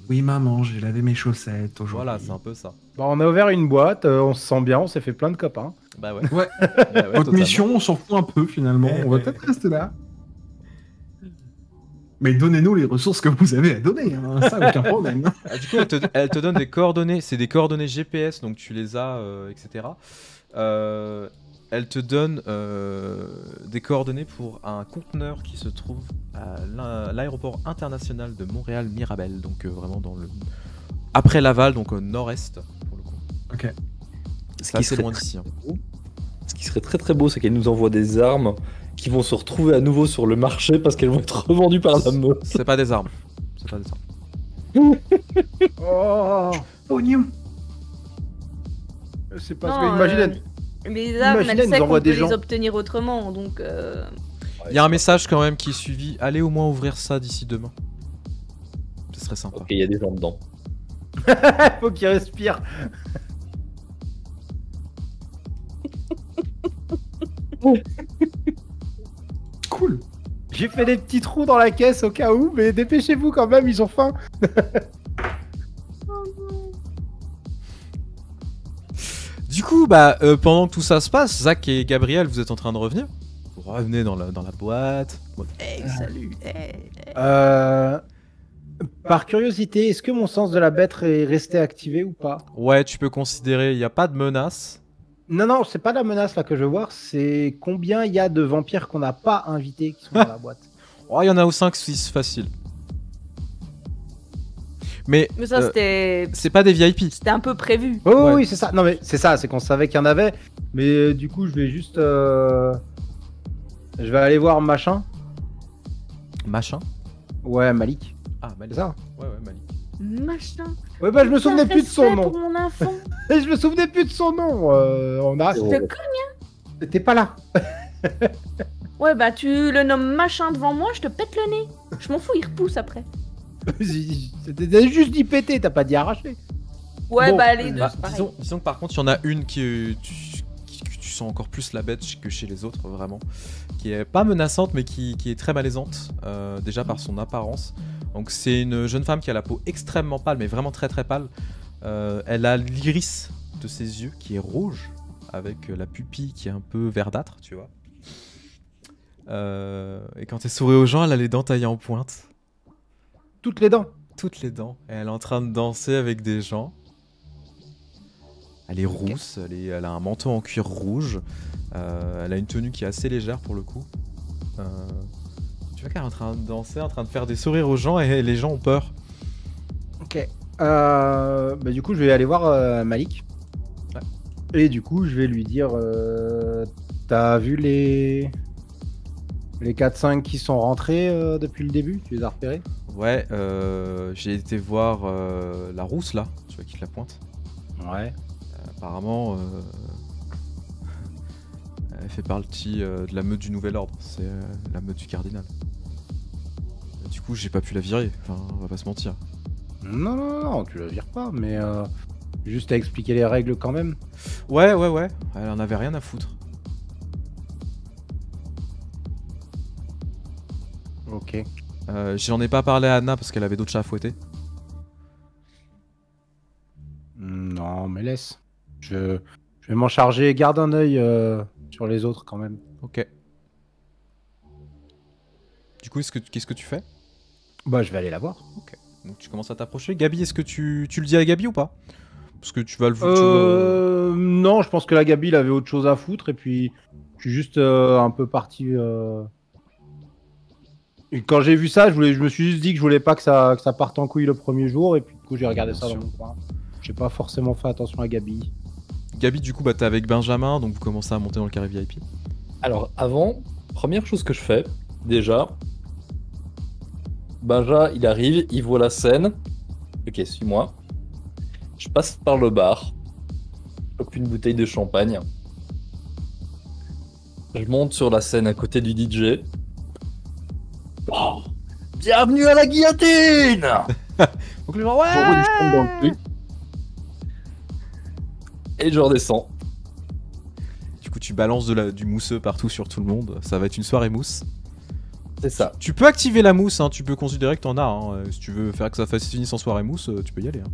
Oui maman, j'ai lavé mes chaussettes aujourd'hui. Voilà, c'est un peu ça. Bon, on a ouvert une boîte, on se sent bien, on s'est fait plein de copains. Bah ouais. Ouais. Bah ouais, Votre totalement. mission, on s'en fout un peu finalement. On va peut-être rester là. Mais donnez-nous les ressources que vous avez à donner, hein. Ça, aucun problème. Ah, du coup, elle te donne des coordonnées, c'est des coordonnées GPS, donc tu les as, etc. Elle te donne des coordonnées pour un conteneur qui se trouve à l'aéroport international de Montréal-Mirabel, donc vraiment dans le... après Laval, donc au nord-est, pour le coup. Ok. C'est assez loin d'ici. Hein. Ce qui serait très très beau, c'est qu'elle nous envoie des armes qui vont se retrouver à nouveau sur le marché parce qu'elles vont être revendues par la meute. C'est pas des armes. C'est pas des armes. Oh, Oignon. c'est parce Non, que imagine. Les armes, Imagine, elle elle nous sait qu'on envoie peut des gens. les obtenir autrement, donc... Il y a un message quand même qui est suivi. Allez au moins ouvrir ça d'ici demain. Ce serait sympa. Ok, il y a des gens dedans. Faut qu'il respire. Cool. J'ai fait des petits trous dans la caisse au cas où, mais dépêchez-vous quand même, ils ont faim. Du coup, pendant que tout ça se passe, Zach et Gabriel, vous êtes en train de revenir. Vous revenez dans la boîte. Hey, salut, hey. Par curiosité, est-ce que mon sens de la bête est resté activé ou pas? Ouais, tu peux considérer, il n'y a pas de menace. Non, c'est pas la menace là que je veux voir, c'est combien il y a de vampires qu'on n'a pas invités qui sont dans la boîte. Oh, il y en a au 5-6 facile. Mais Mais ça, c'était... c'est pas des VIP. C'était un peu prévu. Oh Ouais. oui, c'est ça. Non mais c'est ça, c'est qu'on savait qu'il y en avait. Mais du coup, je vais juste... Je vais aller voir machin. Machin. Ouais, Malik. Ah, C'est Malik. ça. Ouais, Malik. Machin. Ouais, bah je me souvenais plus de son Respect nom. pour mon enfant. Je me souvenais plus de son nom. On a... Oh. T'es pas là. Ouais, bah tu le nommes machin devant moi, je te pète le nez. Je m'en fous, il repousse après. T'as juste dit péter, t'as pas dit arracher. Ouais, Bon, bah les deux, c'est pareil. Disons que par contre, il y en a une que tu sens encore plus la bête que chez les autres, vraiment. Qui est pas menaçante, mais qui est très malaisante, déjà par son apparence. Donc c'est une jeune femme qui a la peau extrêmement pâle, mais vraiment très très pâle. Elle a l'iris de ses yeux qui est rouge, avec la pupille qui est un peu verdâtre, tu vois. Et quand elle sourit aux gens, elle a les dents taillées en pointe. Toutes les dents. Toutes les dents. Et elle est en train de danser avec des gens. Elle est rousse, elle a un manteau en cuir rouge. Elle a une tenue qui est assez légère pour le coup. Tu vois qu'elle est en train de danser, en train de faire des sourires aux gens et les gens ont peur. Ok. Bah, du coup, je vais aller voir Malik. Ouais. Et du coup, je vais lui dire t'as vu les 4-5 qui sont rentrés depuis le début? Tu les as repérés? Ouais, j'ai été voir la rousse là, tu vois qui te la pointe. Ouais. Apparemment, elle fait partie de la meute du Nouvel Ordre. C'est la meute du Cardinal. Et du coup, j'ai pas pu la virer. Enfin, on va pas se mentir. Non, tu la vires pas, mais juste à expliquer les règles quand même. Ouais. Elle en avait rien à foutre. Ok. J'en ai pas parlé à Anna parce qu'elle avait d'autres chats à fouetter. Non, mais laisse. Je vais m'en charger. Garde un œil sur les autres quand même. Ok. Du coup, qu'est-ce que tu fais? Bah, je vais aller la voir. Donc tu commences à t'approcher. Gabi, est-ce que tu le dis à Gabi ou pas? Parce que tu vas le... Non, je pense que la Gabi, il avait autre chose à foutre. Et puis, je suis juste un peu parti. Et quand j'ai vu ça, je me suis juste dit que je voulais pas que ça parte en couille le premier jour. Et puis, du coup, j'ai regardé ça dans mon coin. J'ai pas forcément fait attention à Gabi. Gabi, du coup, t'es avec Benjamin, donc vous commencez à monter dans le carré VIP. Alors avant, première chose que je fais, déjà, Benja, il arrive, il voit la scène. Ok, suis-moi. Je passe par le bar. Je chope une bouteille de champagne. Je monte sur la scène à côté du DJ. Oh, bienvenue à la guillotine! Donc les gens, ouais. J'envoie du champagne dans le truc. Et je redescends. Du coup, tu balances du mousseux partout sur tout le monde. Ça va être une soirée mousse. C'est ça. Tu peux activer la mousse, hein. Tu peux considérer que t'en as. Hein. Si tu veux faire que ça fasse finisse en soirée mousse, tu peux y aller. Hein.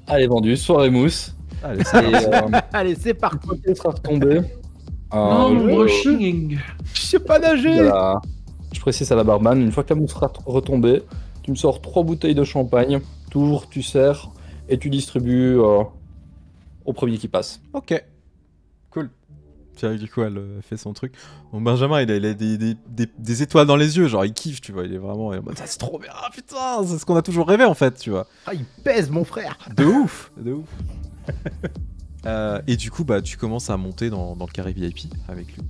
Allez, vendu, soirée mousse. Allez, c'est Et Allez, c'est parti. quand elle sera retombée, Non, je- brushing. Je sais pas nager. voilà. Je précise à la barman, une fois que la mousse sera retombée, tu me sors 3 bouteilles de champagne, toujours tu sers et tu distribues au premier qui passe. Ok. Cool. Puis du coup, elle fait son truc. Donc Benjamin, il a des étoiles dans les yeux, genre il kiffe, tu vois. Il est vraiment en mode, ah, c'est trop bien, putain, c'est ce qu'on a toujours rêvé en fait, tu vois. Ah, il pèse, mon frère. De ouf, de ouf. Et du coup, bah, tu commences à monter dans le carré VIP avec lui.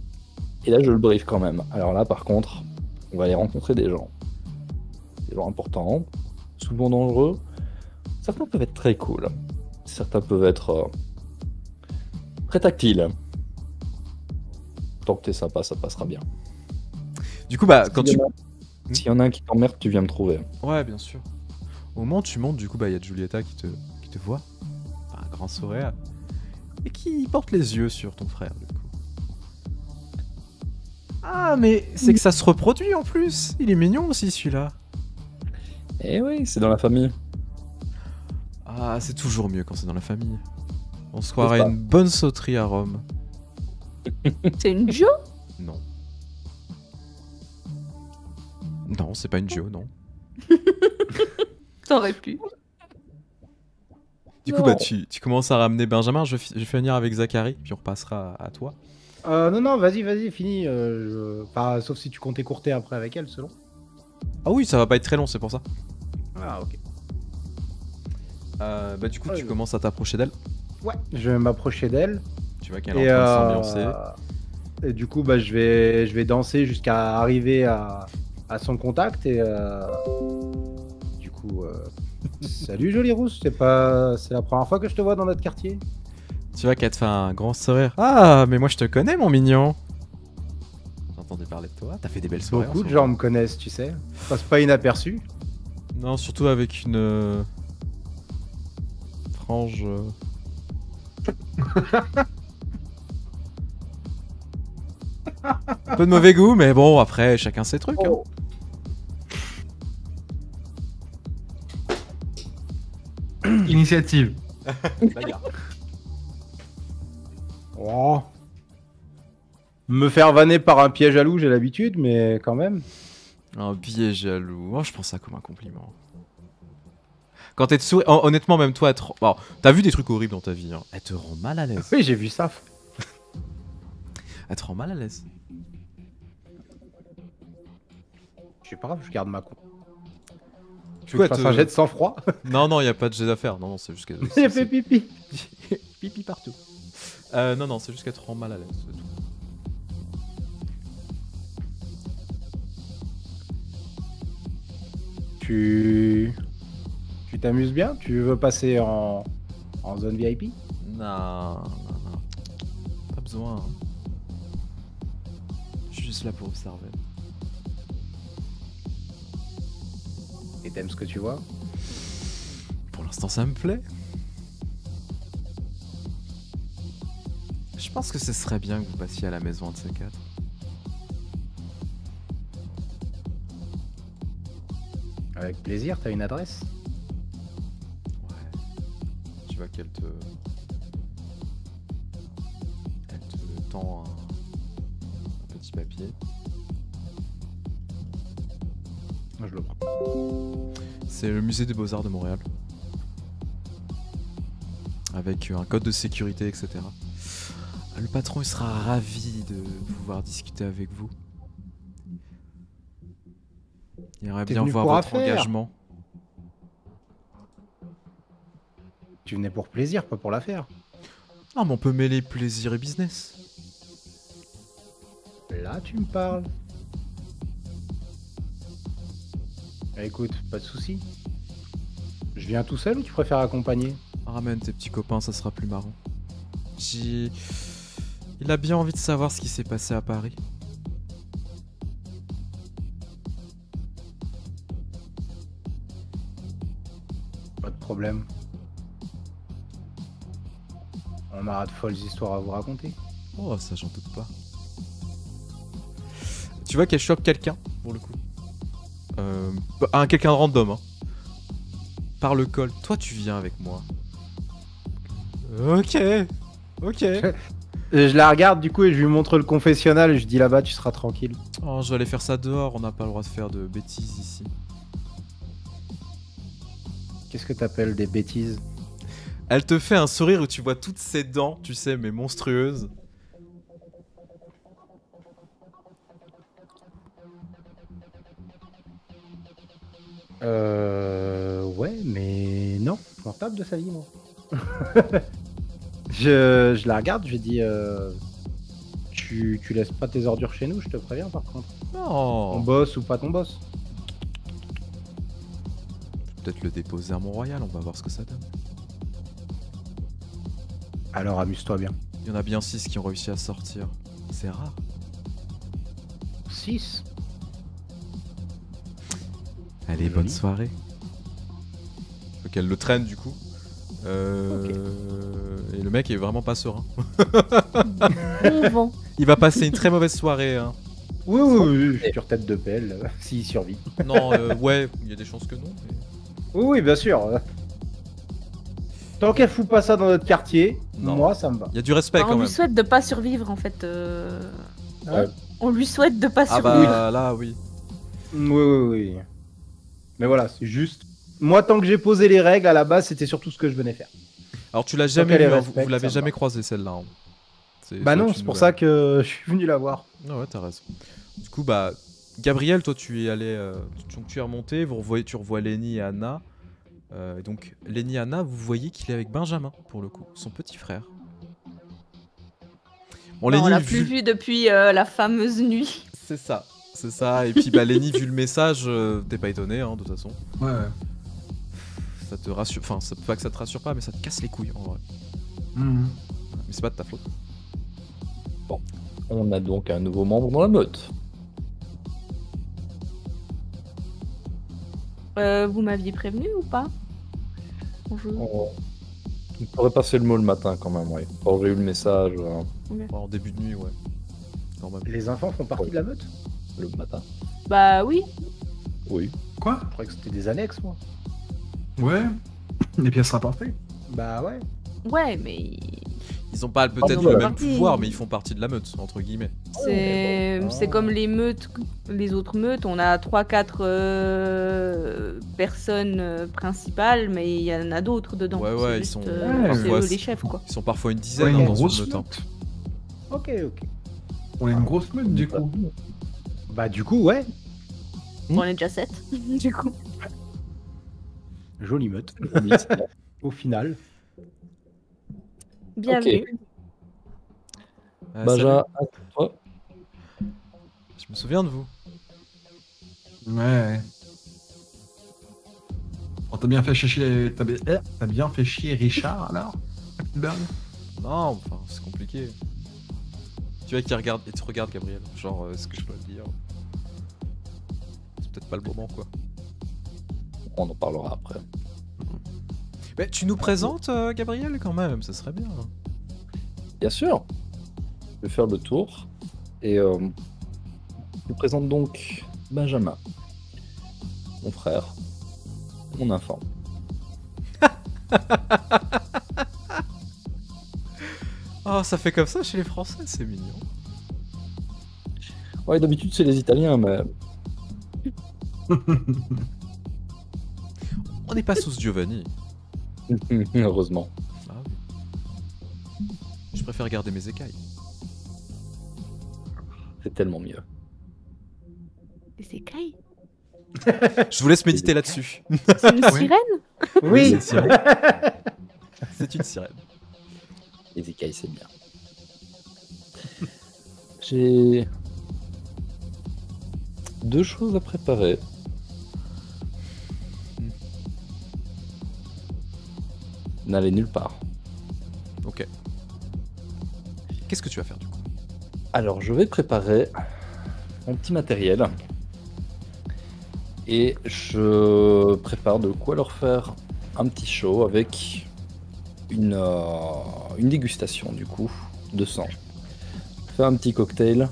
Et là, je le brief quand même. Alors là, par contre, on va aller rencontrer des gens. Des gens importants, souvent dangereux. Certains peuvent être très cool. Certains peuvent être très tactiles. Tant que t'es sympa, ça passera bien. Du coup, bah, quand tu... S'il y en a un qui t'emmerde, tu viens me trouver. Ouais, bien sûr. Au moment où tu montes, du coup, bah, il y a Giulietta qui te voit. Enfin, un grand sourire. Et qui porte les yeux sur ton frère, du coup. Ah, mais c'est que ça se reproduit en plus. Il est mignon aussi, celui-là. Eh oui, c'est dans la famille. Ah, c'est toujours mieux quand c'est dans la famille. On se croirait pas une bonne sauterie à Rome. C'est une Joe? Non. Non, c'est pas une Gio, non. T'aurais pu. Du coup, bah, tu commences à ramener Benjamin. Je vais finir avec Zachary, puis on repassera à toi. Non, vas-y, fini. Enfin, sauf si tu comptes écourter après avec elle, selon. Ah oui, ça va pas être très long, c'est pour ça. Ah, ok. Bah, du coup, tu commences à t'approcher d'elle. Ouais, je vais m'approcher d'elle. Tu vois qu'elle est en train de s'ambiancer. Et du coup, bah, je vais danser jusqu'à arriver à son contact. Et du coup, salut jolie rousse, c'est la première fois que je te vois dans notre quartier. Tu vois qu'elle te fait un grand sourire. Ah, mais moi je te connais, mon mignon. J'entendais parler de toi. T'as fait des belles soirées. Beaucoup de gens me connaissent, tu sais. Ça passe pas inaperçu. Non, surtout avec une frange. Un peu de mauvais goût, mais bon, après, chacun ses trucs. Hein. Initiative. Bagarre. Oh. Me faire vanner par un piège à loup, j'ai l'habitude, mais quand même. Un billet jaloux. Oh, je prends ça comme un compliment. Quand elle te sourit, honnêtement, même toi, bon, t'as vu des trucs horribles dans ta vie. Hein. Elle te rend mal à l'aise. Oui, j'ai vu ça. Elle te rend mal à l'aise. Je sais pas grave, je garde ma con. Du Tu coup, veux que je fasse un jet de sang-froid? Non, y a pas de jet d'affaires. Non, c'est juste qu'elle. J'ai fait pipi. Pipi partout. Non, c'est juste qu'elle te rend mal à l'aise. C'est tout. Tu t'amuses bien? Tu veux passer en zone VIP? Non. Pas besoin. Je suis juste là pour observer. Et t'aimes ce que tu vois? Pour l'instant, ça me plaît. Je pense que ce serait bien que vous passiez à la maison de ces quatre. Avec plaisir, t'as une adresse? Ouais. Tu vois qu'elle te... Elle te tend un petit papier. Moi, je le prends. C'est le musée des Beaux-Arts de Montréal. Avec un code de sécurité, etc. Le patron, il sera ravi de pouvoir discuter avec vous. Il aimerait T'es bien venu voir pour votre affaire. engagement. Tu venais pour plaisir, pas pour l'affaire. Ah, mais on peut mêler plaisir et business. Là, tu me parles. Écoute, pas de soucis. Je viens tout seul ou tu préfères accompagner? Ramène tes petits copains, ça sera plus marrant. Il a bien envie de savoir ce qui s'est passé à Paris. Pas de problème. On aura de folles histoires à vous raconter. Oh, ça, j'en doute pas. Tu vois qu'elle chope quelqu'un, pour le coup. Quelqu'un de random, hein. Par le col. Toi, tu viens avec moi. Ok. Je la regarde du coup et je lui montre le confessionnal et je dis là-bas, tu seras tranquille. Oh, je vais aller faire ça dehors, on n'a pas le droit de faire de bêtises ici. Qu'est-ce que t'appelles des bêtises? Elle te fait un sourire où tu vois toutes ses dents, tu sais, mais monstrueuses. Ouais, mais non, je m'en tape de sa vie, moi. je la regarde, je dis tu laisses pas tes ordures chez nous, je te préviens par contre. Ton Non. boss ou pas ton boss. Peut-être le déposer à Mont-Royal, on va voir ce que ça donne. Alors amuse-toi bien. Il y en a bien 6 qui ont réussi à sortir. C'est rare. 6. Allez, Joli. bonne soirée. Faut qu'elle le traîne du coup. Et le mec est vraiment pas serein. Bon vent. Il va passer une très mauvaise soirée. Hein. Oui, sur tête de pelle, s'il survit. Non, ouais, il y a des chances que non. Mais... Oui, bien sûr. Tant qu'elle fout pas ça dans notre quartier, Non. moi ça me va. Il y a du respect Bah, quand on même. lui souhaite de pas survivre en fait. Ouais. On lui souhaite de pas Ah survivre. bah là, oui. Oui. Mais voilà, c'est juste. Moi, tant que j'ai posé les règles à la base, c'était surtout ce que je venais faire. Alors tu l'as jamais qu'elle vu, les hein, respecte, vous l'avez ça me jamais va. croisé celle-là. Hein. Bah non, une c'est pour nouvelle. ça que je suis venu la voir. Ah ouais, t'as raison. Du coup, bah, Gabriel, toi, tu es allé, tu es remonté. Tu revois Lenny et Anna. Et donc, Lenny et Anna, vous voyez qu'il est avec Benjamin pour le coup, son petit frère. Bon, Bah, on Lenny, l'a plus vu depuis la fameuse nuit. c'est ça, c'est ça. Et puis, bah, Lenny, vu le message, t'es pas étonné, hein, de toute façon. Ouais. Ça te rassure, enfin, c'est pas que ça te rassure pas, mais ça te casse les couilles en vrai. Mhm. Mais c'est pas de ta faute. On a donc un nouveau membre dans la meute. Vous m'aviez prévenu ou pas? Bonjour. On pourrait passer le mot le matin quand même, ouais. Quand j'ai eu le message En début de nuit, ouais. Normal. Les enfants font partie de la meute? le matin. Bah oui. Oui. Quoi? Je croyais que c'était des annexes, moi. Ouais. Les pièces rapportées. Bah ouais. Ouais, mais Ils ont pas peut-être Ah, le ouais. même pouvoir, mais ils font partie de la meute, entre guillemets. c'est comme les meutes, les autres meutes. On a 3-4 personnes principales, mais il y en a d'autres dedans. Ouais, C'est ouais, ils juste, sont c'est parfois- eux les chefs, quoi. Ils sont parfois une On dizaine est hein, une dans grosse une meute. Hein. meute. Ok. On est une grosse meute du coup. Bah du coup, ouais. On est déjà 7, du coup. Jolie meute. Oui, c'est bon. Au final. Bienvenue. Benja, salut. à toi. Je me souviens de vous. Ouais. Oh, t'as bien fait chier. T'as bien fait chier Richard alors? Berg. Non, enfin, c'est compliqué. Tu vois qu'il regarde et tu regardes Gabriel. Genre, est-ce que je dois le dire? C'est peut-être pas le moment, quoi. On en parlera après. Mais tu nous présentes Gabriel quand même, ça serait bien. Bien sûr. Je vais faire le tour. Et je vous présente donc Benjamin. Mon frère. Mon enfant. Oh, ça fait comme ça chez les Français, c'est mignon. Ouais, d'habitude c'est les Italiens, mais On n'est pas sous Giovanni. heureusement. Ah oui. Je préfère garder mes écailles. C'est tellement mieux. Des écailles. Je vous laisse méditer là-dessus. C'est une Oui. sirène? Oui, c'est une sirène. C'est une sirène. Les écailles, c'est bien. J'ai 2 choses à préparer. N'allez nulle part. Ok. Qu'est-ce que tu vas faire du coup? Alors, je vais préparer mon petit matériel. Et je prépare de quoi leur faire un petit show avec une dégustation du coup de sang. Faire un petit cocktail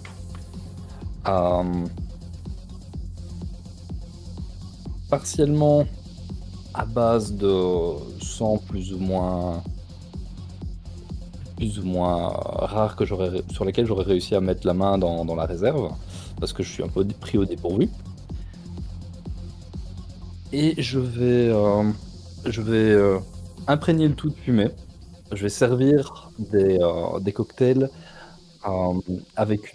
partiellement à base de sang plus ou moins plus ou moins rares sur lesquels j'aurais réussi à mettre la main dans la réserve, parce que je suis un peu pris au dépourvu. Et je vais imprégner le tout de fumée. Je vais servir des cocktails avec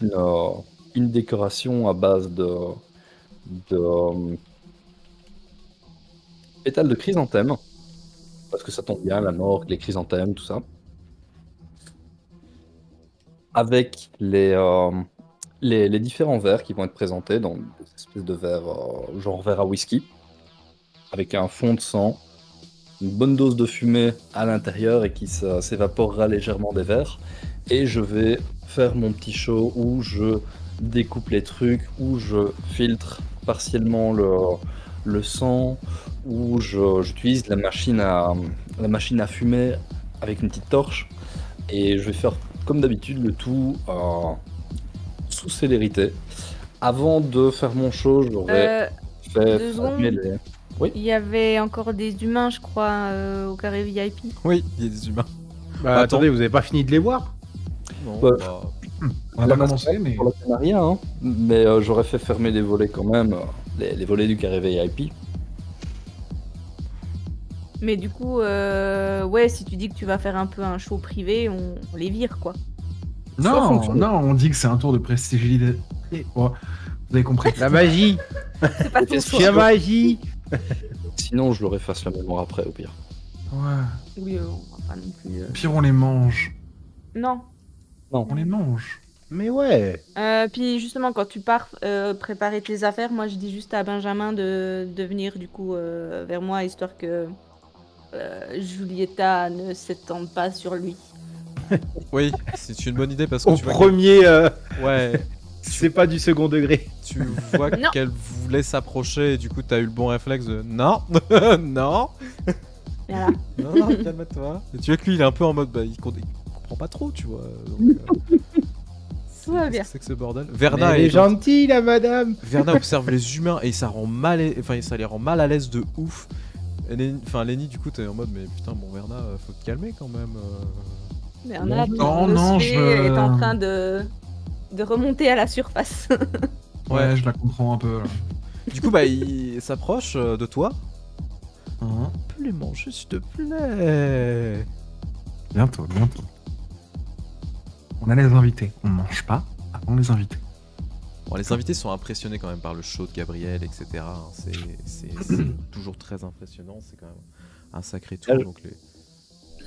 une décoration à base de pétales de chrysanthème, parce que ça tombe bien, la morgue, les chrysanthèmes, tout ça. Avec les différents verres qui vont être présentés dans des espèces de verres, genre verre à whisky, avec un fond de sang, une bonne dose de fumée à l'intérieur et qui s'évaporera légèrement des verres. Et je vais faire mon petit show où je découpe les trucs, où je filtre partiellement le sang, où j'utilise la machine à fumer avec une petite torche. Et je vais faire comme d'habitude le tout sous célérité. Avant de faire mon show, j'aurais fait 2 secondes. fermer les... Oui. Il y avait encore des humains, je crois, au carré VIP. Oui, il y a des humains. Bah, attendez, vous avez pas fini de les voir? Non, Ouais. bah, On a La pas commencé, mais. Pour la Canaria, hein. Mais j'aurais fait fermer les volets quand même, les volets du carré VIP. Mais du coup, ouais, si tu dis que tu vas faire un peu un show privé, on les vire, quoi. Ça Non, fonctionne. non, on dit que c'est un tour de prestigilité. Oh, vous avez compris. La magie. C'est pas ton Qu'est-ce choix. La magie. Sinon, je leur efface la mémoire après, au pire. Ouais. Oui, on va pas non plus... Pire, on les mange. Non. On les mange. Mais ouais. Puis justement, quand tu pars préparer tes affaires, moi je dis juste à Benjamin de venir du coup vers moi, histoire que Julieta ne s'étende pas sur lui. oui, c'est une bonne idée parce que Au tu vois premier, ouais, c'est pas du second degré. tu vois Non. qu'elle voulait s'approcher et du coup t'as eu le bon réflexe de non, non, Voilà. non, calme-toi. Et tu vois que lui il est un peu en mode bah il comprend pas trop, tu vois. Donc, Tout va bien. c'est que ce bordel. Mais Verna elle est est gentille, la madame. Verna observe les humains et ça rend mal, enfin ça les rend mal à l'aise de ouf. Et Lenny du coup t'es en mode mais putain bon Verna faut te calmer quand même. Bernard Non, je- est en train de remonter à la surface. Ouais, je la comprends un peu. Là. Du coup bah il s'approche de toi. Hein. On peut les manger s'il te plaît. Bientôt, bientôt. On a les invités. On mange pas avant les invités. Bon, les invités sont impressionnés quand même par le show de Gabriel, etc. hein. C'est toujours très impressionnant. C'est quand même un sacré tour. Là, Donc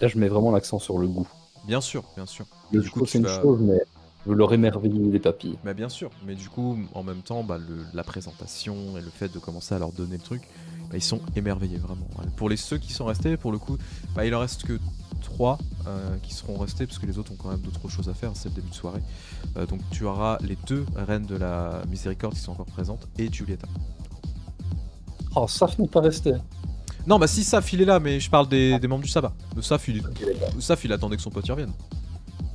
Là, je mets vraiment l'accent sur le goût. bien sûr, bien sûr. Le Du coup, show, tu c'est une vas- chose, mais je veux leur émerveiller les papilles. Mais bien sûr, mais du coup, en même temps, bah, la présentation et le fait de commencer à leur donner le truc, bah, ils sont émerveillés vraiment. Pour ceux qui sont restés, pour le coup, bah, il en reste que 3 qui seront restés parce que les autres ont quand même d'autres choses à faire, c'est le début de soirée. Donc tu auras les 2 reines de la miséricorde qui sont encore présentes et Giulietta. Oh, Saf n'est pas resté. Non, bah si Saf il est là, mais je parle des membres du sabbat. Saf Ok, d'accord. Saf il attendait que son pote y revienne.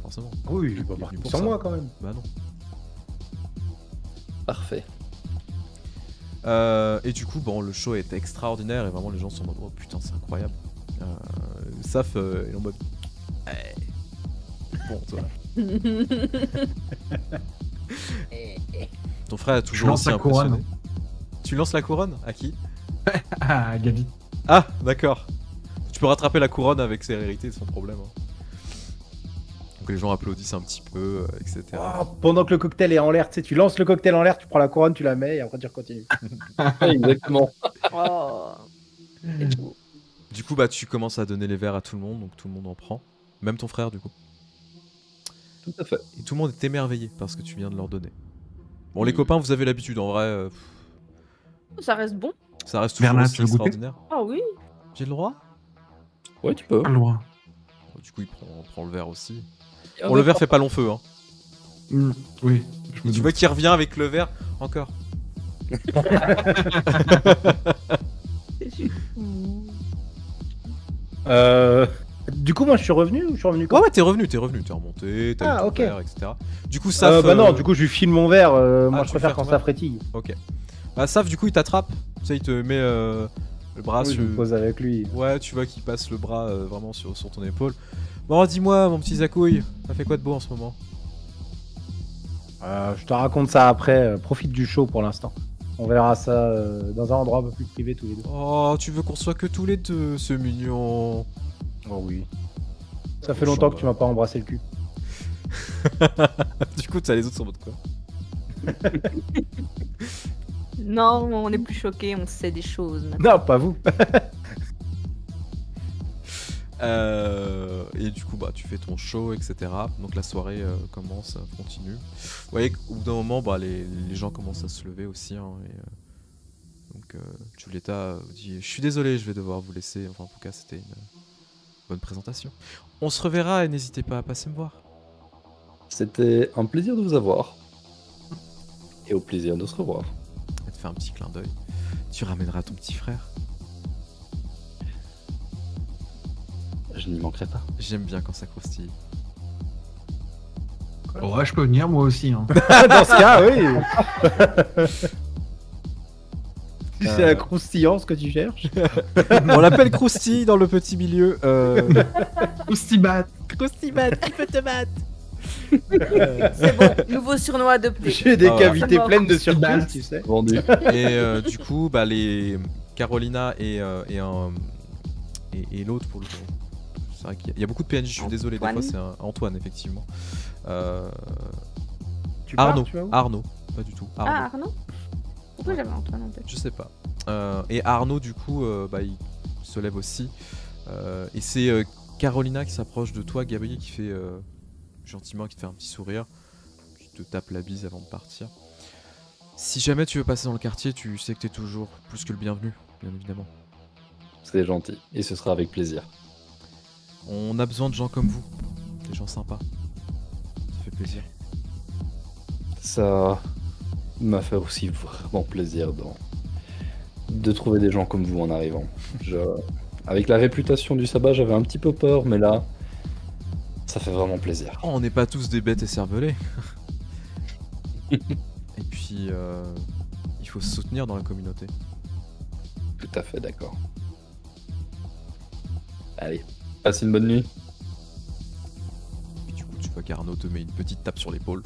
Forcément. Oui, je vais Il pas est venu partir pour sans ça. moi quand même. Bah non. Parfait. Et du coup, bon, le show est extraordinaire et vraiment les gens sont en mode oh putain, c'est incroyable. Saf est en mode bon, toi. Ton frère est toujours lance aussi la couronne. impressionné. Tu lances la couronne à qui? Ah, Gabi. Ah, d'accord. Tu peux rattraper la couronne avec célérité sans problème. hein. Donc les gens applaudissent un petit peu, etc. Oh, pendant que le cocktail est en l'air, tu sais, tu lances le cocktail en l'air, tu prends la couronne, tu la mets et après tu continues. Ouais, exactement. Oh. C'est beau. Du coup, bah tu commences à donner les verres à tout le monde, donc tout le monde en prend. Même ton frère, du coup. Tout à fait. Et tout le monde est émerveillé par ce que tu viens de leur donner. Bon, les copains, vous avez l'habitude, en vrai, Ça reste bon. ça reste toujours Bernard, aussi tu veux goûter extraordinaire. Ah oui. J'ai le droit? Ouais, tu peux. Pas le droit. Bon, du coup, il prend le verre aussi. Il y a un Bon, le verre verre fait pas long feu, hein. Oui, je me Tu doute. vois qu'il revient avec le verre, encore. C'est super. Du coup, moi je suis revenu ou je suis revenu Ouais, quand ouais, t'es remonté, t'as eu Ah, ton ok. verre, etc. Du coup, Saf... Bah non, du coup je lui file mon verre, moi tu je préfère préfères quand ton ça verre frétille. Ok. Bah, Saf, du coup, il t'attrape. Tu sais, il te met le bras Oui, je sur... me pose avec lui. Ouais, tu vois qu'il passe le bras vraiment sur ton épaule. Bon, dis-moi, mon petit Zakouille, t'as fait quoi de beau en ce moment? Je te raconte ça après. Profite du show pour l'instant. On verra ça dans un endroit un peu plus privé tous les deux. Oh, tu veux qu'on soit que tous les deux, c'est mignon. Oh oui. Ça fait longtemps que tu m'as pas embrassé le cul. Du coup, les autres sont en mode quoi? Non, on est plus choqués, on sait des choses maintenant. Non, pas vous. Et du coup, bah, tu fais ton show, etc. Donc la soirée commence, continue. Vous voyez qu'au bout d'un moment, bah, les gens commencent à se lever aussi. Hein, donc Giulietta dit « Je suis désolé, je vais devoir vous laisser. » Enfin, en tout cas, c'était une bonne présentation. On se reverra et n'hésitez pas à passer me voir. C'était un plaisir de vous avoir. Et au plaisir de se revoir. Elle te fait un petit clin d'œil. Tu ramèneras ton petit frère. Je n'y manquerai pas. J'aime bien quand ça croustille. Ouais, je peux venir moi aussi. Hein. Dans ce cas, oui. C'est la croustillance que tu cherches. On l'appelle Croustille dans le petit milieu. Oustibat. Croustibat, qui peut te battre? C'est bon, nouveau surnom adopté. J'ai des Ah, cavités ouais. pleines de Croustillance. surprises, tu sais. Vendu. Et du coup, bah, les Carolina et l'autre pour le coup. C'est vrai qu'il y a beaucoup de PNJ, je suis désolé, des Antoine. fois c'est Antoine, effectivement. Tu pars, Arnaud, tu vas où Arnaud, pas du tout. Arnaud, Ah, Arnaud? Pourquoi j'avais Antoine en tête? je sais pas. Et Arnaud, du coup, bah, il se lève aussi. Et c'est Carolina qui s'approche de toi, Gabriel, qui fait gentiment, qui te fait un petit sourire, qui te tape la bise avant de partir. Si jamais tu veux passer dans le quartier, tu sais que t'es toujours plus que le bienvenu, bien évidemment. C'est gentil. Et ce sera avec plaisir. On a besoin de gens comme vous, des gens sympas. Ça fait plaisir. Ça m'a fait aussi vraiment plaisir de trouver des gens comme vous en arrivant. Avec la réputation du sabbat, j'avais un petit peu peur, mais là, ça fait vraiment plaisir. Oh, on n'est pas tous des bêtes et cervelés. Et puis, il faut se soutenir dans la communauté. Tout à fait d'accord. Allez, passe une bonne nuit. Puis du coup, tu vois qu'Arnaud te met une petite tape sur l'épaule.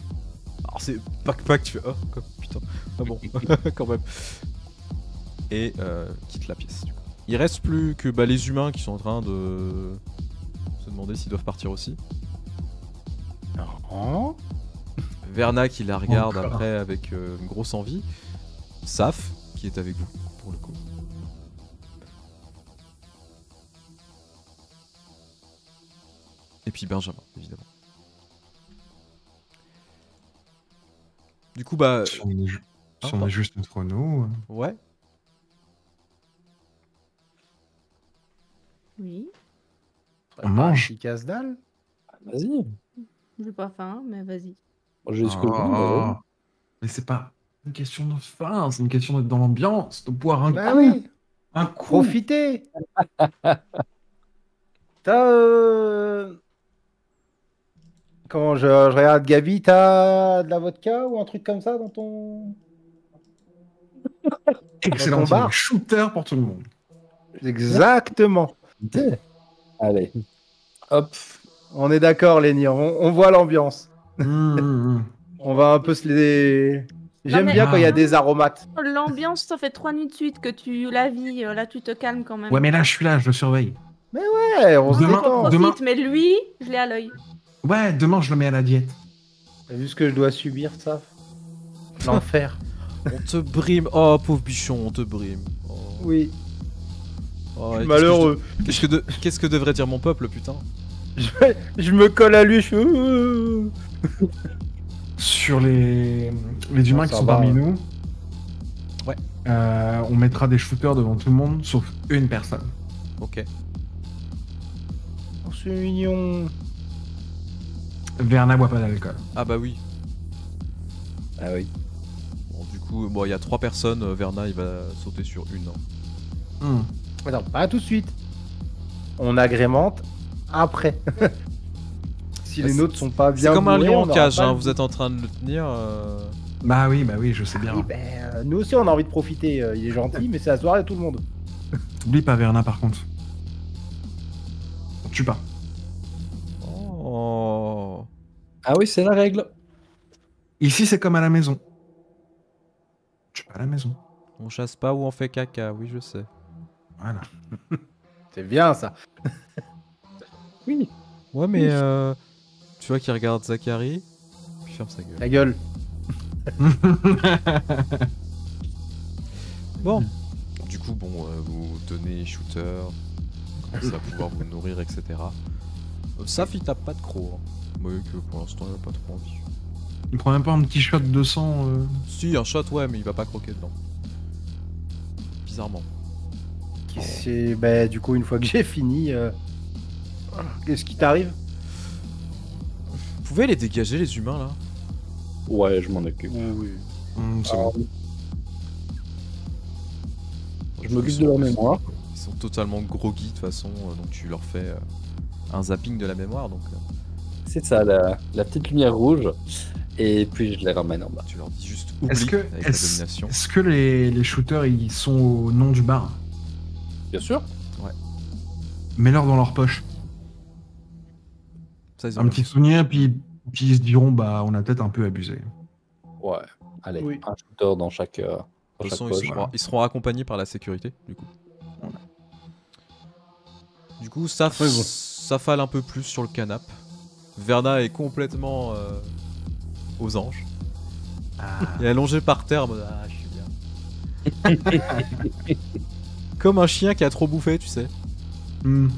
Alors c'est pack, tu fais oh putain, ah bon, quand même. Et quitte la pièce. Du coup. Il reste plus que bah, les humains qui sont en train de se demander s'ils doivent partir aussi. Non. Verna qui la regarde Encore. après avec une grosse envie. Saf qui est avec vous pour le coup. Et puis Benjamin, évidemment. Du coup, bah. Si on est, ju- si on pardon. est juste entre nous. Ouais. Oui, On mange. Petit casse-dalle. Vas-y. j'ai pas faim, mais vas-y. J'ai ce que je veux, Ah. Mais c'est pas une question de faim, c'est une question d'être dans l'ambiance, de boire un Bah coup. oui. Un coup. Profitez. T'as Comment je regarde Gabi, t'as de la vodka ou un truc comme ça dans ton... Excellent. Dans ton bar. Shooter pour tout le monde. Exactement. Allez. Hop. On est d'accord, Lenny. On voit l'ambiance. Mmh. On va un peu se les... J'aime mais- bien quand il y a des aromates. L'ambiance, ça fait 3 nuits de suite que tu la vis. Là, tu te calmes quand même. Ouais, mais là, je suis là, je le surveille. Ouais, on se Demain- détend. Profite, demain- mais lui, je l'ai à l'œil. Ouais, demain, je le mets à la diète. T'as vu ce que je dois subir, ça? L'enfer. On te brime. Oh, pauvre bichon, on te brime. Oh. Oui, Oh, je suis qu'est-ce que malheureux. Qu'est-ce que devrait dire mon peuple, putain? Je me colle à lui, je fais... Sur les humains Non, qui ça sont va. parmi nous, Ouais. on mettra des shooters devant tout le monde, sauf une personne. Ok. Oh, c'est mignon. Verna boit pas d'alcool. Ah bah oui. Ah oui. Bon, du coup, bon, il y a 3 personnes. Verna, il va sauter sur une. Hein. Hmm. Attends, pas tout de suite. On agrémente après. Si Bah, les c'est- nôtres sont pas C'est bien comme un bourrés, lion on en aura cage, pas hein, le- vous êtes en train de le tenir. Bah oui, je sais bien. Oui, ben, nous aussi on a envie de profiter. Il est gentil, mais c'est la soirée de tout le monde. Oublie pas Verna par contre. On tue pas. Ah oui, c'est la règle. Ici, c'est comme à la maison. Je suis pas à la maison. On chasse pas ou on fait caca, oui je sais. Voilà. C'est bien ça. Oui. Ouais mais tu vois qu'il regarde Zachary, puis ferme sa gueule. Ta gueule. Bon. Du coup bon, vous tenez shooter, commencez à pouvoir vous nourrir, etc. Saf il tape pas de croc. Hein. Oui que pour l'instant il a pas trop envie. Il prend même pas un petit shot de sang. Si un shot ouais mais il va pas croquer dedans. Bizarrement. Bah, du coup, une fois que j'ai fini, qu'est-ce qui t'arrive? Vous pouvez les dégager les humains là? Ouais, je m'en occupe. Oui. C'est bon. Je m'occupe de leur mémoire. Ils sont totalement groggy de toute façon, donc tu leur fais un zapping de la mémoire, donc C'est ça, la petite lumière rouge. Et puis je les ramène en bas. tu leur dis juste oublie Est-ce que, avec la domination. est-ce que les shooters ils sont au nom du bar? Bien sûr. Mets-leur dans leur poche. Ça, ils ont Un petit souvenir, puis ils se diront bah on a peut-être un peu abusé. Ouais. Allez, Oui. un shooter dans chaque, De dans toute chaque façon, poche. ils seront accompagnés par la sécurité, du coup. Du coup, ça Oui, bon. fale un peu plus sur le canapé. Verna est complètement aux anges. Et allongé par terre, en mode, ah, je suis bien. Comme un chien qui a trop bouffé, tu sais. Hmm.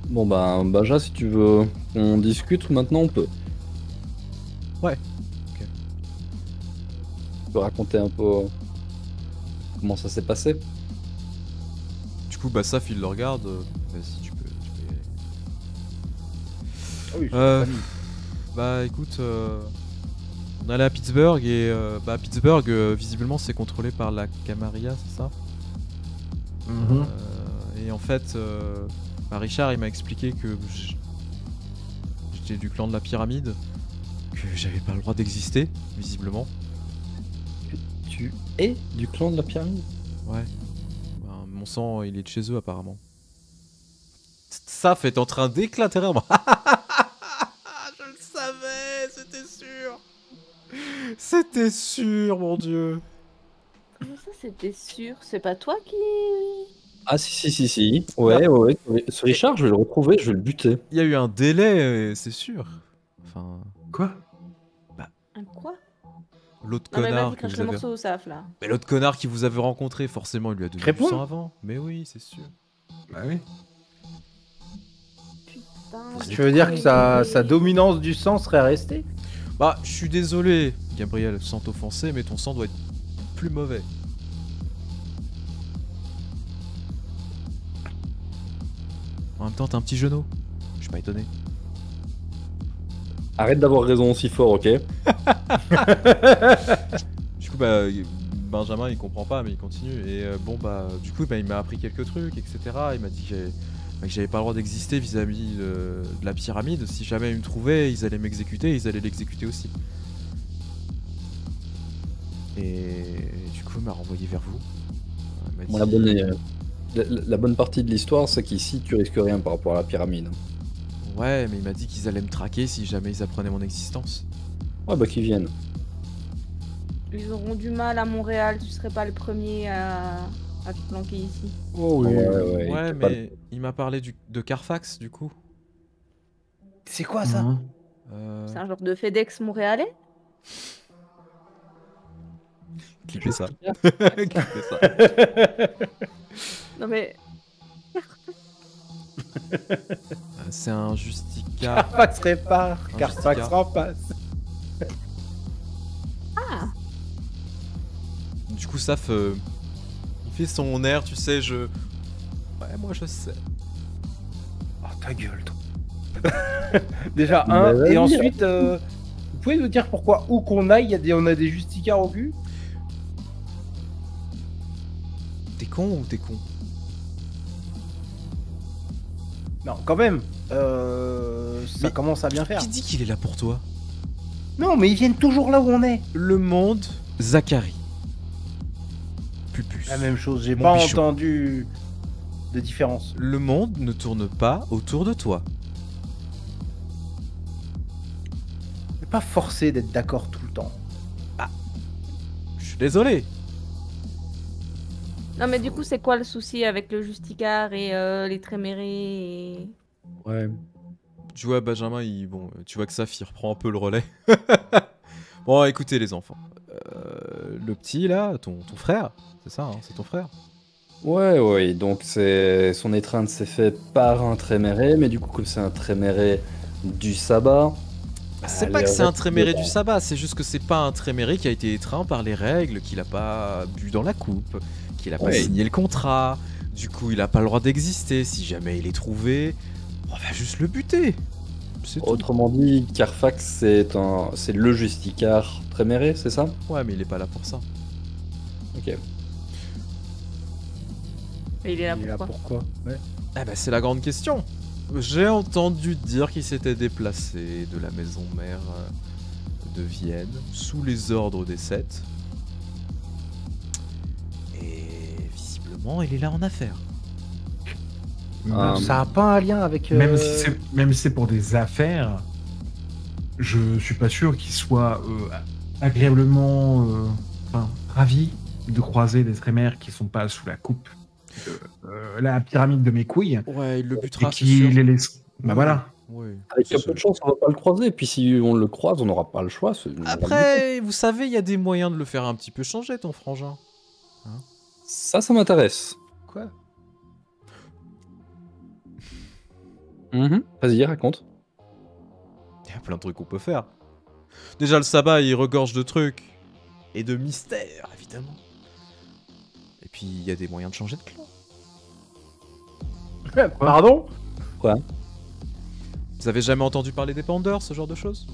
Bon bah, Baja, si tu veux qu'on discute maintenant, on peut. Ouais. Ok. Tu peux raconter un peu comment ça s'est passé? Du coup, bah, Saf, il le regarde. Vas-y, tu peux y aller. Ah oui, Bah, écoute, on est allé à Pittsburgh et bah, Pittsburgh, visiblement, c'est contrôlé par la Camarilla, c'est ça? Mhm. Et en fait, bah, Richard il m'a expliqué que j'étais du clan de la pyramide, que j'avais pas le droit d'exister, visiblement. Tu es du clan de la pyramide? Ouais. Bah, mon sang il est de chez eux apparemment. Saf est en train d'éclater rire, moi. Je le savais, c'était sûr. C'était sûr, mon dieu. Comment ça, c'était sûr? C'est pas toi qui. Ah si. Ouais. Ce Richard, je vais le retrouver, je vais le buter. Il y a eu un délai, c'est sûr. Enfin, Quoi? Un quoi? l'autre Non, mais connard vas-y, que crache vous le avez... morceau au saf là. Mais l'autre connard qui vous avez rencontré, forcément, il lui a donné du Réponds. sang avant. Mais oui, c'est sûr. Bah oui. Putain. Tu veux dire que sa dominance du sang serait restée? Bah, je suis désolé, Gabriel, sans t'offenser, mais ton sang doit être plus mauvais. En même temps, t'es un petit genou. Je suis pas étonné. Arrête d'avoir raison aussi fort, ok? Du coup, bah, Benjamin, il comprend pas, mais il continue. Et bon, bah, du coup, bah, il m'a appris quelques trucs, etc. Il m'a dit que j'avais pas le droit d'exister vis-à-vis de la pyramide. Si jamais ils me trouvaient, ils allaient m'exécuter, ils allaient l'exécuter aussi. Et du coup, il m'a renvoyé vers vous. Il m'a Bon, dit- la bonne partie de l'histoire, c'est qu'ici, tu risques rien par rapport à la pyramide. Ouais, mais il m'a dit qu'ils allaient me traquer si jamais ils apprenaient mon existence. Ouais, bah qu'ils viennent. Ils auront du mal à Montréal, tu serais pas le premier à te planquer ici. Oh oui. Ouais, Ouais, t'as pas- mais il m'a parlé de Carfax, du coup. C'est quoi ça? Mhm. C'est un genre de FedEx montréalais? Clippez ça. Clippez ça. Non mais. C'est un Justica. Carfax répare, Un Carfax Justica. remplace. Du coup, Saf, il fait son air, tu sais, Ouais, moi je sais. Oh ta gueule, toi. Déjà Bah, un, vas-y. et ensuite, vous pouvez nous dire pourquoi où qu'on aille, on a des justicards au cul? T'es con ou t'es con? Non, quand même. Ça Mais commence à bien faire. Qui dit qu'il est là pour toi? Non, mais ils viennent toujours là où on est. Le monde, Zachary. Pupus. La même chose, j'ai Mon pas bichon. entendu de différence. Le monde ne tourne pas autour de toi. pas forcé d'être d'accord tout le temps. Je suis désolé. Non, mais du coup, c'est quoi le souci avec le Justicard et les Trémérés et... Ouais. Tu vois, Benjamin, bon, tu vois que Saphir prend un peu le relais. Bon, écoutez les enfants. Le petit là, ton frère, c'est ça, hein, c'est ton frère. Ouais, donc son étreinte s'est fait par un Tréméré, mais du coup, comme c'est un Tréméré du sabbat. C'est bah, pas les que c'est un règles Tréméré de- du sabbat, c'est juste que c'est pas un Tréméré qui a été étreint par les règles, qu'il a pas bu dans la coupe, qu'il a pas Ouais. signé le contrat. Du coup, il a pas le droit d'exister. Si jamais il est trouvé, on va juste le buter. C'est tout. Autrement dit, Carfax, c'est le Justicard Tréméré, c'est ça? Ouais, mais il est pas là pour ça. Ok. Et il est là Il est là pourquoi pourquoi? Ouais. Eh ben, c'est la grande question. J'ai entendu dire qu'il s'était déplacé de la maison mère de Vienne sous les ordres des Sept. Et visiblement, il est là en affaires. Ça a pas un lien avec. Même si c'est pour des affaires, je suis pas sûr qu'il soit agréablement ravi de croiser des Trémères qui sont pas sous la coupe de la pyramide de mes couilles Ouais, il le et butera, c'est qui sûr. les laisse. Bah Oui. voilà. Oui. Avec C'est un peu de chance, on va pas le croiser. Puis si on le croise, on n'aura pas le choix. Après, vous savez, il y a des moyens de le faire un petit peu changer, ton frangin. Ça m'intéresse. Quoi? Vas-y, raconte. Il y a plein de trucs qu'on peut faire. Déjà, le sabbat, il regorge de trucs. Et de mystères, évidemment. Et puis, il y a des moyens de changer de clan. Pardon? Vous avez jamais entendu parler des bandeurs, ce genre de choses?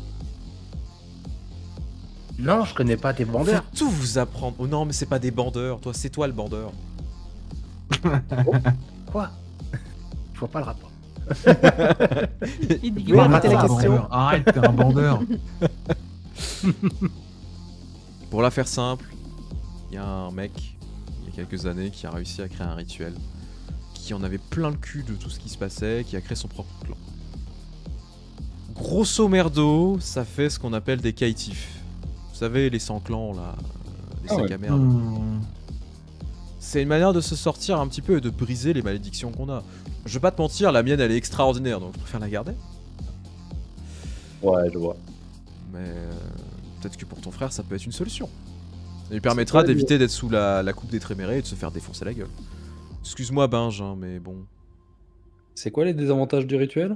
Non, je connais pas tes bandeurs. Faut tout vous apprendre. Oh non, mais c'est pas des bandeurs, toi, c'est toi le bandeur. Quoi? Je vois pas le rapport. Il dit Oui, va arrêtez arrêter la la question. question. Arrête, t'es un bandeur. Pour la faire simple, il y a un mec, il y a quelques années, qui a réussi à créer un rituel. Qui en avait plein le cul de tout ce qui se passait, qui a créé son propre clan. Grosso merdo, ça fait ce qu'on appelle des caïtifs. Vous savez, les 100 clans, là, les Ah sacs ouais. à merde. C'est une manière de se sortir un petit peu et de briser les malédictions qu'on a. Je vais pas te mentir, la mienne elle est extraordinaire, donc je préfère la garder. Ouais, je vois. Mais peut-être que pour ton frère ça peut être une solution. Ça lui permettra pas d'éviter d'être sous la coupe des Trémérés et de se faire défoncer la gueule. Excuse-moi Binge, hein, mais bon. C'est quoi les désavantages du rituel?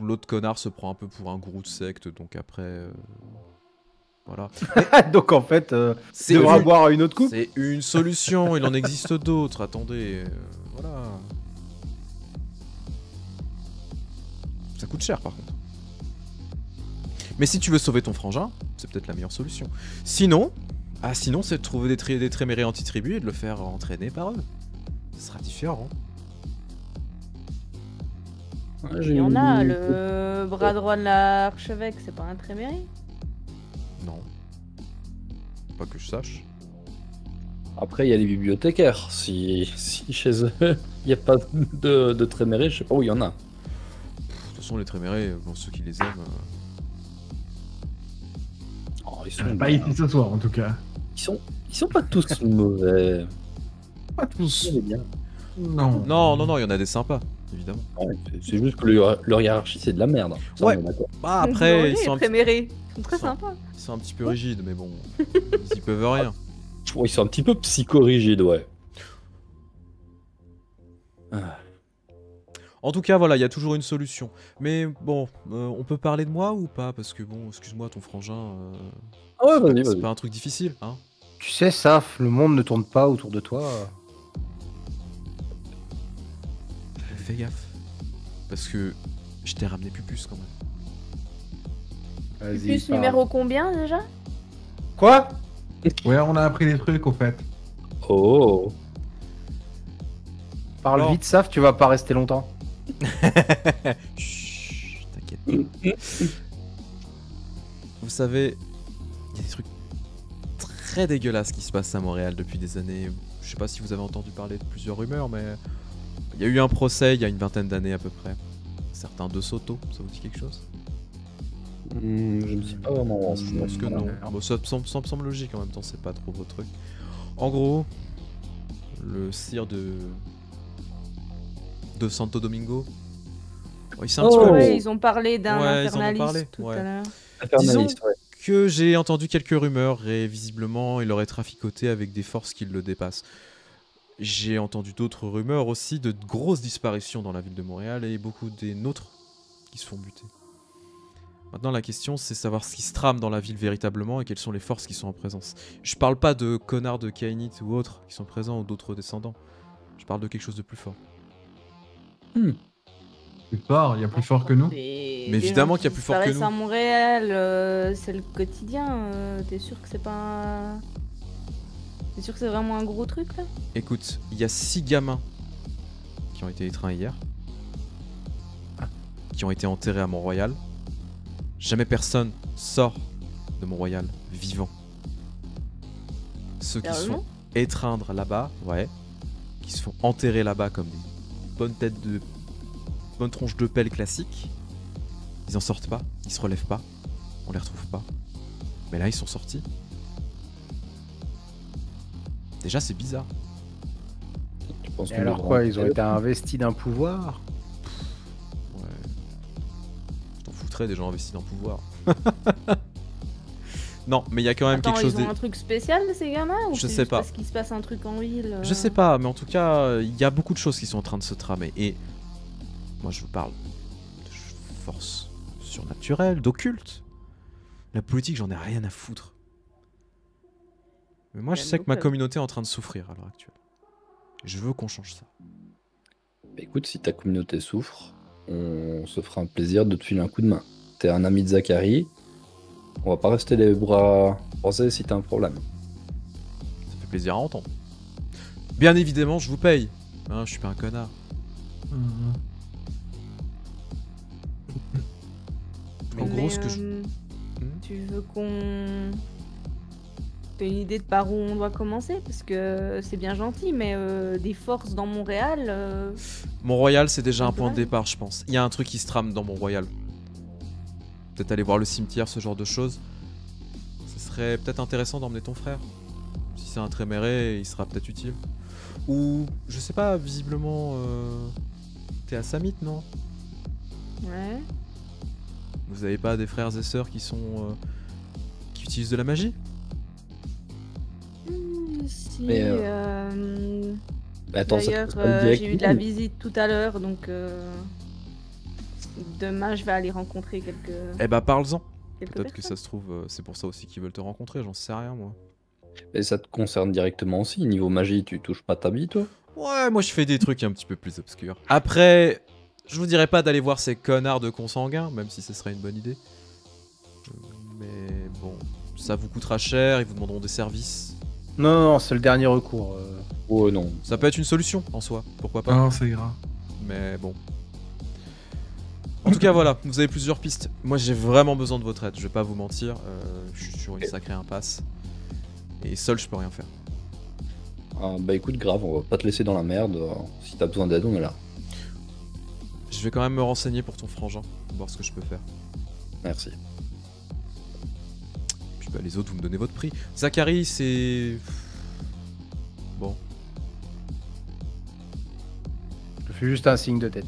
L'autre connard se prend un peu pour un gourou de secte, donc après... Voilà. Donc en fait, C'est tu devras une- boire une autre coupe. C'est une solution, il en existe d'autres, attendez. Voilà. Ça coûte cher par contre. Mais si tu veux sauver ton frangin, c'est peut-être la meilleure solution. Sinon, sinon c'est de trouver des Trémérés anti-tribus et de le faire entraîner par eux. Ce sera différent. Ouais, Il y en a, le bras droit de l'archevêque, c'est pas un Tréméré? Non. Pas que je sache. Après, il y a les bibliothécaires. Si chez eux, il n'y a pas de Tréméré, je sais pas où il y en a. De toute façon, les Trémérés, pour ceux qui les aiment... Oh, ils sont Pas bien. ici ce soir en tout cas. Ils sont pas tous mauvais. Pas tous. Ils sont bien. Non. Non, il y en a des sympas, évidemment. Ouais, c'est juste que leur hiérarchie, c'est de la merde. Ça, Ouais. on est d'accord. Bah après, Oui, ils sont, les Trémérés. Ils sont très Ils sont- sympas. ils sont un petit peu rigides, mais bon, ils y peuvent rien. Ouais, ils sont un petit peu psychorigides, ouais. Ah. En tout cas, voilà, il y a toujours une solution. Mais bon, on peut parler de moi ou pas? Parce que bon, excuse-moi, ton frangin, Ah ouais, vas-y, c'est vas-y. pas un truc difficile, hein? Tu sais, Saf, le monde ne tourne pas autour de toi. Fais gaffe. Parce que je t'ai ramené Pupus quand même. Vas-y. Plus parle. numéro combien déjà? Quoi? Ouais, on a appris des trucs au fait. Oh. Parle Alors. vite, Saf, tu vas pas rester longtemps. Chut, t'inquiète. Vous savez, il y a des trucs très dégueulasses qui se passent à Montréal depuis des années. Je sais pas si vous avez entendu parler de plusieurs rumeurs, mais il y a eu un procès il y a une vingtaine d'années à peu près. certain De Soto, ça vous dit quelque chose? Je ne sais pas vraiment. Je pense que non. Bon, ça me semble logique en même temps, c'est pas trop votre truc. En gros, le sire de Santo Domingo. Oui, c'est un petit peu. Ouais, ils ont parlé d'un Ouais, ils en ont infernaliste parlé, tout ouais. à l'heure. Infernaliste, ouais. Que j'ai entendu quelques rumeurs et visiblement il aurait traficoté avec des forces qui le dépassent. J'ai entendu d'autres rumeurs aussi de grosses disparitions dans la ville de Montréal et beaucoup des nôtres qui se font buter. Maintenant la question c'est savoir ce qui se trame dans la ville véritablement et quelles sont les forces qui sont en présence. Je parle pas de connards de Kainit ou autres qui sont présents ou d'autres descendants. Je parle de quelque chose de plus fort. Plus fort, il y a plus fort que nous. Mais évidemment qu'il y a plus fort que nous. À Montréal, c'est le quotidien. T'es sûr que c'est pas. T'es sûr que c'est vraiment un gros truc là? Écoute, il y a 6 gamins qui ont été étreints hier, qui ont été enterrés à Mont-Royal. Jamais personne sort de Mont-Royal vivant. Ceux qui se font Sérieusement? étreindre là-bas, ouais, qui se font enterrer là-bas comme des bonnes tronches de pelle classiques, ils en sortent pas, ils se relèvent pas, on les retrouve pas. Mais là ils sont sortis. Déjà c'est bizarre. Tu penses Et que alors nous quoi, aurons- ils ont été investis d'un pouvoir? Ouais. Je t'en foutrais des gens investis dans le pouvoir. Non, mais il y a quand même Attends, quelque chose ils ont un truc spécial ces gamins ou Je c'est sais juste pas. Parce qu'il se passe un truc en ville. Je sais pas, mais en tout cas, il y a beaucoup de choses qui sont en train de se tramer. Et moi, je vous parle de force surnaturelle, d'occulte. La politique, j'en ai rien à foutre. Mais moi, je sais que ma communauté est en train de souffrir à l'heure actuelle. Je veux qu'on change ça. Bah, écoute, si ta communauté souffre, on se fera un plaisir de te filer un coup de main. T'es un ami de Zachary, on va pas rester les bras croisés si t'as un problème. Ça fait plaisir à entendre. Bien évidemment, je vous paye. Hein, je suis pas un connard. En gros, ce que je... Tu veux qu'on. T'as une idée de par où on doit commencer? Parce que c'est bien gentil, mais des forces dans Montréal. Mont-Royal, c'est déjà un point de Ouais. départ, je pense. Il y a un truc qui se trame dans Mont-Royal. Peut-être aller voir le cimetière, ce genre de choses. Ce serait peut-être intéressant d'emmener ton frère. Si c'est un Tréméré, il sera peut-être utile. Ou, je sais pas, visiblement... T'es à Samit, non? Ouais. Vous avez pas des frères et sœurs qui sont... qui utilisent de la magie? Si. Mais, Attends, ça D'ailleurs, te passe direct- j'ai eu de la visite tout à l'heure, donc demain je vais aller rencontrer quelques Eh bah, parle-en. quelques Peut-être que personnes. ça se trouve, c'est pour ça aussi qu'ils veulent te rencontrer, j'en sais rien, moi. Et ça te concerne directement aussi. Niveau magie, tu touches pas ta bille, toi? Ouais, moi je fais des trucs un petit peu plus obscurs. Après, je vous dirais pas d'aller voir ces connards de consanguins, même si ce serait une bonne idée. Mais bon, ça vous coûtera cher, ils vous demanderont des services. Non, non, non, c'est le dernier recours. Oh non. Ça peut être une solution en soi, pourquoi pas. Non, ça ira. Mais bon. En tout cas, voilà, vous avez plusieurs pistes. Moi j'ai vraiment besoin de votre aide, je vais pas vous mentir. Je suis sur une sacrée impasse. Et seul, je peux rien faire. Ah, bah écoute, grave, on va pas te laisser dans la merde. Si t'as besoin d'aide, on est là. Je vais quand même me renseigner pour ton frangin, voir ce que je peux faire. Merci. Puis bah, les autres, vous me donnez votre prix. Zachary, c'est... Bon. Je fais juste un signe de tête.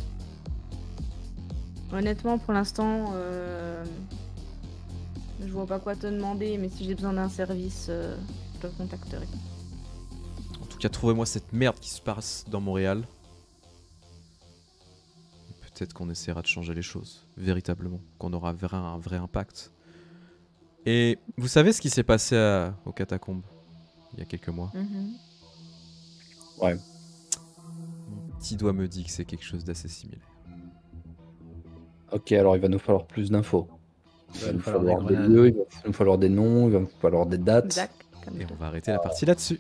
Honnêtement, pour l'instant, je vois pas quoi te demander, mais si j'ai besoin d'un service, je te contacterai. En tout cas, trouvez-moi cette merde qui se passe dans Montréal. Peut-être qu'on essaiera de changer les choses, véritablement. Qu'on aura un vrai impact. Et vous savez ce qui s'est passé aux catacombes il y a quelques mois? Ouais. Mon petit doigt me dit que c'est quelque chose d'assez similaire. Ok, alors il va nous falloir plus d'infos. Il va nous falloir des des grenades. lieux, il va nous falloir des noms, il va nous falloir des dates. Zach, comme Et toi. on va arrêter la partie là-dessus.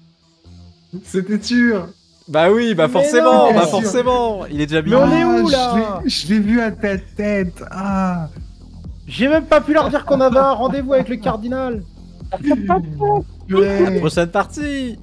C'était sûr. Bah oui, bah Mais forcément, non, bah bien sûr. forcément. Il est déjà Mais bien. on est où, là Je l'ai vu à ta tête. Ah. J'ai même pas pu leur dire qu'on avait un rendez-vous avec le cardinal. Ouais. Prochaine partie.